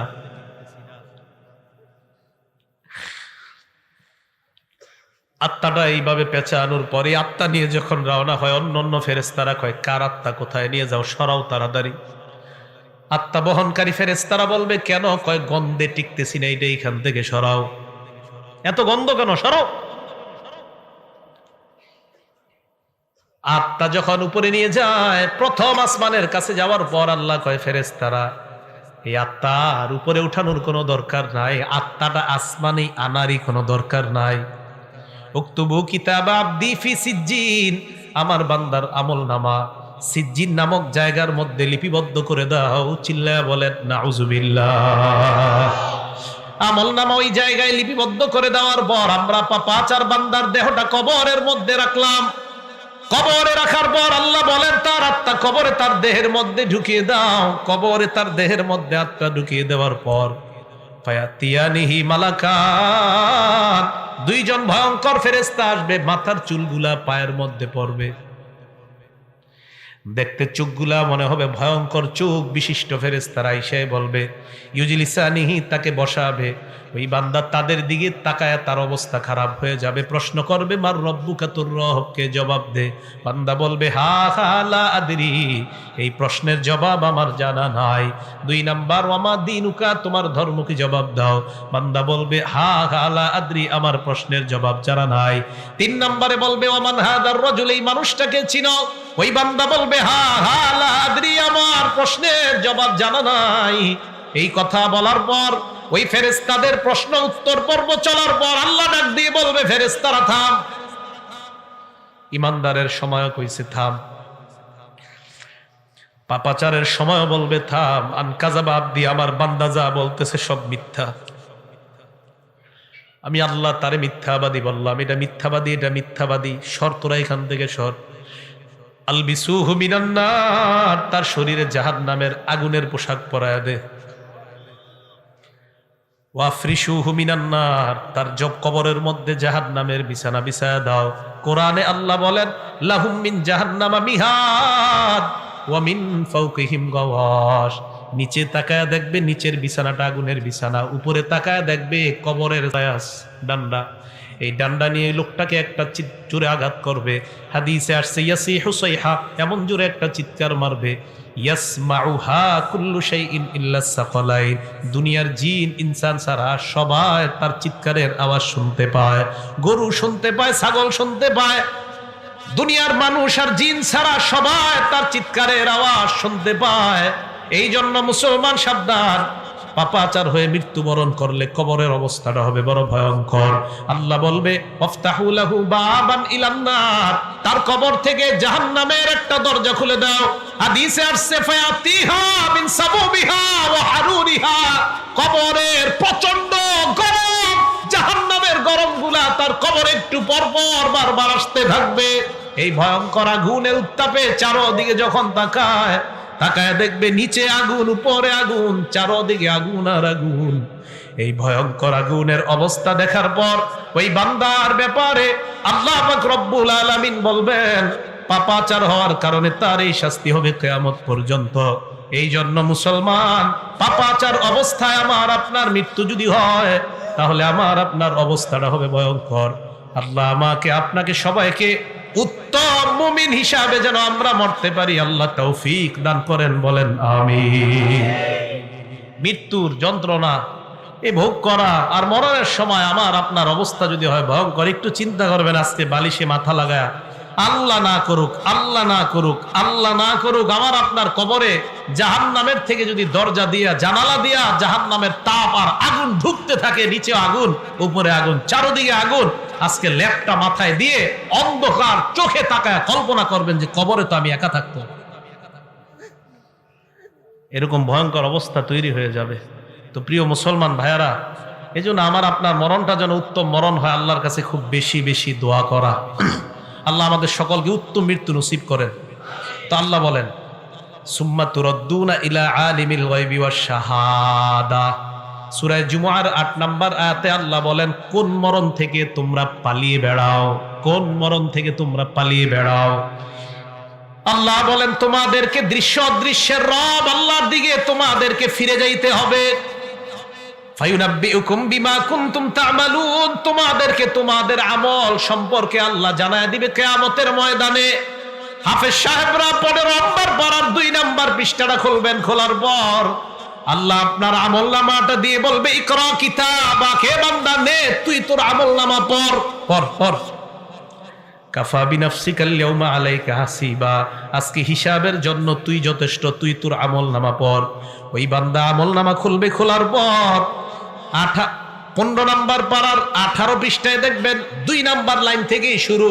আত্মাটা এইভাবে পেঁচানোর পরে আত্মা নিয়ে যখন রওনা হয় অন্য অন্য ফেরেশতারা কয় কার আত্মা কোথায় নিয়ে যাও, সরাও তাড়াতাড়ি। আত্মা বহনকারী ফেরেশতারা বলবে কেন, কয় গন্ধে টিকতেছি না, এইটা এইখান থেকে সরাও। এত গন্ধ কেন, সরাও। আত্মা যখন উপরে নিয়ে যায় প্রথম আসমানের কাছে যাওয়ার পর আল্লাহ কয় ফেরেশতারা এই আত্মার উপরে উঠানোর কোনো দরকার নাই, আত্মাটা আসমানে আনারই কোনো দরকার নাই। উক্তুবু কিতাব আবদি ফি সিজ্জিন, আমার বান্দার আমল নামা সিজ্জিন নামক জায়গার মধ্যে লিপিবদ্ধ করে দাও। চিল্লায়া বলেন নাউজুবিল্লাহ। আমল নামা ওই জায়গায় লিপিবদ্ধ করে দেওয়ার পর আমরা পাপাচার বান্দার দেহটা কবরের মধ্যে রাখলাম। কবরে রাখার পর আল্লাহ বলেন তার আত্মা কবরে তার দেহের মধ্যে ঢুকিয়ে দাও। কবরে তার দেহের মধ্যে আত্মা ঢুকিয়ে দেওয়ার পর ফায়াতিয়ানিহি মালাকান, দুইজন ভয়ঙ্কর ফেরেশতা আসবে, মাথার চুলগুলা পায়ের মধ্যে পড়বে। দেখতে চোখগুলা মনে হবে ভয়ঙ্কর চোখ বিশিষ্ট ফেরেশতারা এসে বলবে ইউজিলিসানিহি, তাকে বসাবে। ওই বান্দা তাদের দিকে তাকায় তার অবস্থা খারাপ হয়ে যাবে। প্রশ্ন করবে মার রব্বুকা, তোর রবকে জবাব দে। বান্দা বলবে হা হা লা আদরি, এই প্রশ্নের জবাব আমার জানা নাই। 2 নাম্বার ওয়ামা দিনুকা, তোমার ধর্ম কি, জবাব দাও। বান্দা বলবে হা হা লা আদরি, আমার প্রশ্নের জবাব জানা নাই। 3 নম্বরে বলবে ওয়ামান হাদার রাজুল, এই মানুষটাকে চিনো। ওই বান্দা বলবে হা হা লা আদরি, আমার প্রশ্নের জবাব জানা নাই। এই কথা বলার পর ওই ফেরেশতাদের প্রশ্ন উত্তর পর্ব চলার পর আল্লাহ ডাক দিয়ে বলবে ফেরেশতারা থাম। ইমানদারের সময় কইছে থাম, পাপাচারের সময় বলবে থাম। আনকাযাবা আবদি, আমার বান্দা যা বলতেছে সব মিথ্যা, আমি আল্লাহ তারে মিথ্যাবাদী বললাম, এটা মিথ্যাবাদী, এটা মিথ্যাবাদী, সর তোরা এখান থেকে সর। আলবিসুহু মিনান নার, তার শরীরে জাহান্নামের আগুনের পোশাক পরায়া দে। ওয়াফরিশুহু মিনান নার, তার জব কবরের মধ্যে জাহান্নামের বিছানা বিছায়া দাও। কোরআনে আল্লাহ বলেন লাহুম মিন জাহান্নামা মিহাদ ওয়া মিন ফাওকিহিম গাওয়াশ, নিচে তাকায়া দেখবে নিচের বিছানাটা আগুনের বিছানা, উপরে তাকায়া দেখবে কবরের ডান্ডা। এই ডান্ডা নিয়ে লোকটাকে একটা জোরে আঘাত করবে। হাদিসে আসছে ইয়াসিহু সাইহা, এমন জোরে একটা চিৎকার মারবে ইয়াসমাউহা কুল্লু শাইইন ইল্লা সাকালাইন, দুনিয়ার জিন ইনসান ছাড়া সবাই তার চিৎকারের আওয়াজ শুনতে পায়। গরু শুনতে পায়, ছাগল শুনতে পায়, দুনিয়ার মানুষ আর জিন ছাড়া সবাই তার চিৎকারের আওয়াজ শুনতে পায়। এই জন্য মুসলমান সাবধান, পাপাচার হয়ে মৃত্যুবরণ করলে কবরের অবস্থাটা হবে বড় ভয়ঙ্কর। আল্লাহ বলবে ওয়াফতাহু লাহু বাবান ইলান নার, তার কবর থেকে জাহান্নামের একটা দরজা খুলে দাও। হাদিসে আসছে ফায়াতিহা মিন সাবুবিহা ওয়া হারুরিহা, কবরের প্রচন্ড গরম, জাহান্নামের গরমগুলা তার কবরে একটু পর পর বারবার আসতে থাকবে। এই ভয়ঙ্কর আগুনের উত্তাপে চারদিকে যখন তাকায় দেখবে নিচে আগুন, উপরে আগুন, চারদিকে আগুন আর আগুন। এই ভয়ঙ্কর আগুনের অবস্থা দেখার পর ওই বান্দার ব্যাপারে আল্লাহ পাক রব্বুল আলামিন বলবেন পাপাচার হওয়ার কারণে তার এই শাস্তি হবে কিয়ামত পর্যন্ত। এই জন্য মুসলমান, পাপাচার অবস্থায় আমার আপনার মৃত্যু যদি হয় তাহলে আমার আপনার অবস্থাটা হবে ভয়ঙ্কর। আল্লাহ আমাকে আপনাকে সবাইকে উত্তম মুমিন হিসাবে যেন আমরা মরতে পারি আল্লাহ তৌফিক দান করেন, বলেন আমিন। মৃত্যুর যন্ত্রণা এই ভোগ করা আর মরণের সময় আমার আপনার অবস্থা যদি হয় ভয়ঙ্কর, একটু চিন্তা করবেন আজকে বালিশে মাথা লাগায় আল্লাহ না করুক, আল্লাহ না করুক, আল্লাহ না করুক, আমার আপনার কবরে জাহান্নামের থেকে যদি দরজা দিয়া জানালা দিয়া জাহান্নামের তাপ আর আগুন ঢুকতে থাকে, নিচে আগুন, উপরে আগুন, চারদিকে আগুন, আজকে ল্যাপটা মাথায় দিয়ে অন্ধকার চোখে তাকায় কল্পনা করবেন যে কবরে তো আমি একা থাকতো। এরকম ভয়ঙ্কর অবস্থা তৈরি হয়ে যাবে। তো প্রিয় মুসলমান ভাইয়ারা, এই জন্য আমার আপনার মরণটা যেন উত্তম মরণ হয়, আল্লাহর কাছে খুব বেশি বেশি দোয়া করা। আল্লাহ আমাদের সকলকে উত্তম মৃত্যু নসিব করেন। তো আল্লাহ বলেন, সুম্মা তুরাদ্দুনা ইলা আলিমিল গায়বি ওয়াশ শাহাদা। সূরা জুমআর ৮ নম্বর আয়াতে আল্লাহ বলেন, কোন মরণ থেকে তোমরা পালিয়ে বেড়াও, কোন মরণ থেকে তোমরা পালিয়ে বেড়াও। আল্লাহ বলেন, তোমাদেরকে দৃশ্য অদৃশ্যের রব আল্লাহর দিকে তোমাদেরকে ফিরে যাইতে হবে। ফায়ুনাব্বিউকুম বিমা কুনতুম তা'মালুন, তোমাদেরকে তোমাদের আমল সম্পর্কে আল্লাহ জানায় দিবে কিয়ামতের ময়দানে। হাফেজ সাহেবরা 15 নম্বর পারার 2 নম্বর পৃষ্ঠাটা খুলবেন, খোলার পর আল্লাহ আপনার আমলনামাটা দিয়ে বলবে, ইকরা কিতাবাক, হে বান্দা নে তুই তোর আমলনামা পড় পড় পড়। কাফা বিনাফসিকাল ইয়াউমা আলাইকা হাসিবা, আজকে হিসাবের জন্য তুই যথেষ্ট, তুই তোর আমলনামা পড়। ওই বান্দা আমলনামা খুলবে, খোলার পর 15 নম্বর পারার 18 পৃষ্ঠায় দেখবেন 2 নম্বর লাইন থেকেই শুরু।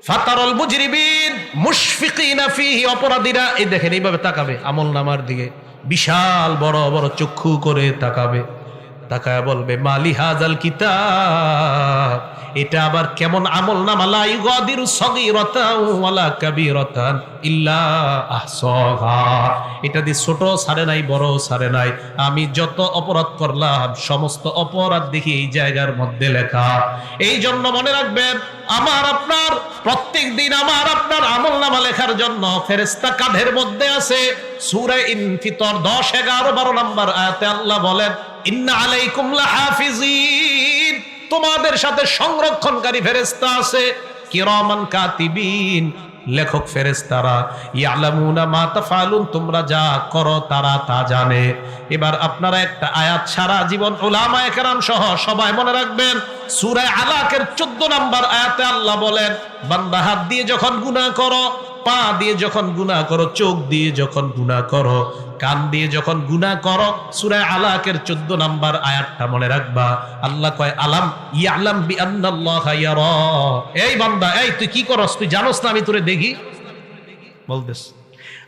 ফাতারাল মুজরিমিন মুশফিকিনা ফিহি, অপরাধীরা এই দেখেন এইভাবে তাকাবে আমলনামার দিকে, বিশাল বড় বড় চক্ষু করে তাকাবে, তাকায় বলবে, মালি হাযাল কিতাব, এটা আবার কেমন আমলনামা, লা ইউগাদিরু সগীরাতান ওয়ালা কাবীরাতান ইল্লা আহসাহা, এটা দিয়ে ছোট ছাড়ে নাই, বড় ছাড়ে নাই, আমি যত অপরাধ করলাম সমস্ত অপরাধ দেখি এই জায়গার মধ্যে লেখা। এই জন্য মনে রাখবেন, আমার আপনার প্রত্যেক দিন আমার আপনার আমলনামা লেখার জন্য ফেরেশতা কাঁধের মধ্যে আছে। সূরা ইনফিতর 10, 11, 12 নম্বর আয়াতে আল্লাহ বলেন, ইন্না আলাইকুম লাহাফিজিন, তোমাদের সাথে সংরক্ষণকারী ফেরেশতা আছে, কিরামান কাতিবিন, লেখক ফেরেশতারা, ইয়ালামুনা মা তাফআলুন, তোমরা যা করো তারা তা জানে। এবার আপনারা একটা আয়াত সারা জীবন উলামায়ে কেরাম সহ সবাই মনে রাখবেন। সূরা আলাকের 14 নম্বর আয়াতে আল্লাহ বলেন, বান্দা হাত দিয়ে যখন গুনাহ করো, পা দিয়ে যখন গুনাহ করো, চোখ দিয়ে যখন গুনাহ করো, কান দিয়ে যখন গুনাহ করো, সূরা আলাকের 14 নম্বর আয়াতটা মনে রাখবা। আল্লাহ কয়, আলাম ইয়ালাম বিআন্নাল্লাহা ইয়ারা, এই বান্দা, এই তুই কি করস, তুই জানোস না আমি তোরে দেখি? বলতেছ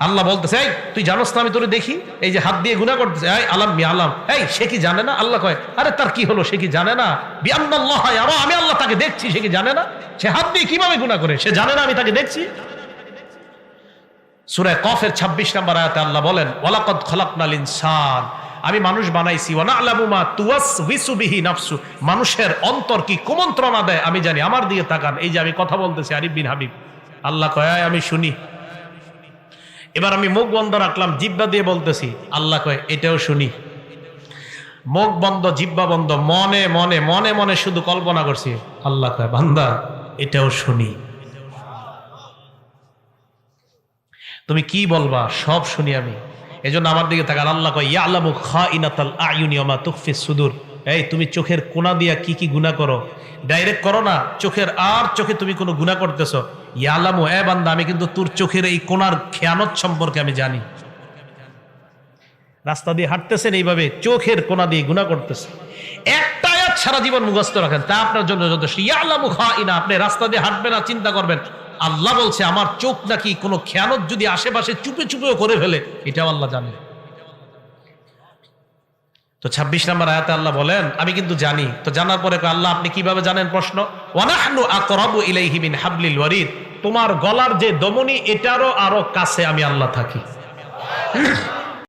আল্লাহ বলতেছে, এই তুই জানোস না আমি তোরে দেখি? এই যে হাত দিয়ে গুনাহ করতেছে, এই আলাম বিআলাম, এই সে কি জানে না? আল্লাহ কয়, আরে তার কি হলো, সে কি জানে না? বিআন্নাল্লাহা ইয়ারা, আমি আল্লাহ তাকে দেখছি, সে কি জানে না? সে হাত দিয়ে কিভাবে গুনাহ করে, সে জানে না আমি তাকে দেখছি? সূরা কফের 26 নম্বর আয়াতে আল্লাহ বলেন, ওয়ালাকাদ খালাকনাল ইনসান, আমি মানুষ বানাইছি, ওয়া না'লামু মা তুওয়াসওয়িসু বিহি নাফসু, মানুষের অন্তর কি কুমন্ত্রণা দেয় আমি জানি। আমার দিকে তাকান, এই যে আমি কথা বলতেছি, আরিফ বিন হাবিব, আল্লাহ কয় আমি শুনি। এবার আমি মুখ বন্ধ রাখলাম, জিহ্বা দিয়ে বলতেছি, আল্লাহ কয় এটাও শুনি। মুখ বন্ধ, জিহ্বা বন্ধ, মনে মনে মনে মনে শুধু কল্পনা করছি, আল্লাহ কয় বান্দা এটাও শুনি। তুমি কি বলবা সব শুনি আমি, এজন্য আমার দিকে তাকান। আল্লাহ কয়, ইয়ালামু খাইনাতাল আয়ুনি ওয়া মা তুখফিস সুদূর, এই তুমি চোখের কোনা দিয়া কি কি গুনাহ করো, ডাইরেক্ট করো না, চোখের আর চোখে তুমি কোনো গুনাহ করতেছো, ইয়ালামু, এ বান্দা আমি কিন্তু তোর চোখের এই কোনার খেয়ানত সম্পর্কে আমি জানি। রাস্তা দিয়ে হাঁটতেছেন এইভাবে চোখের কোনা দিয়ে গুনাহ করতেছে, একটা আয়াত সারা জীবন মুখস্থ রাখেন, তা আপনার জন্য যথেষ্ট। ইয়ালামু খাইনা, আপনি রাস্তা দিয়ে হাঁটবেন আর চিন্তা করবেন, আল্লাহ বলছে আমার চোখ নাকি কোনো খেয়ানত যদি আশেপাশে চুপে চুপেও করে ফেলে, এটাও আল্লাহ জানে। তো 26 নম্বর আয়াতে আল্লাহ বলেন, আমি কিন্তু জানি। তো জানার পরে আল্লাহ আপনি কিভাবে জানেন? প্রশ্ন, ওয়ানাহনু আকরাবু ইলাইহি মিন হাবলিল ওয়ারিদ, তোমার গলার যে দমনি এটারও আরো কাছে আমি আল্লাহ থাকি।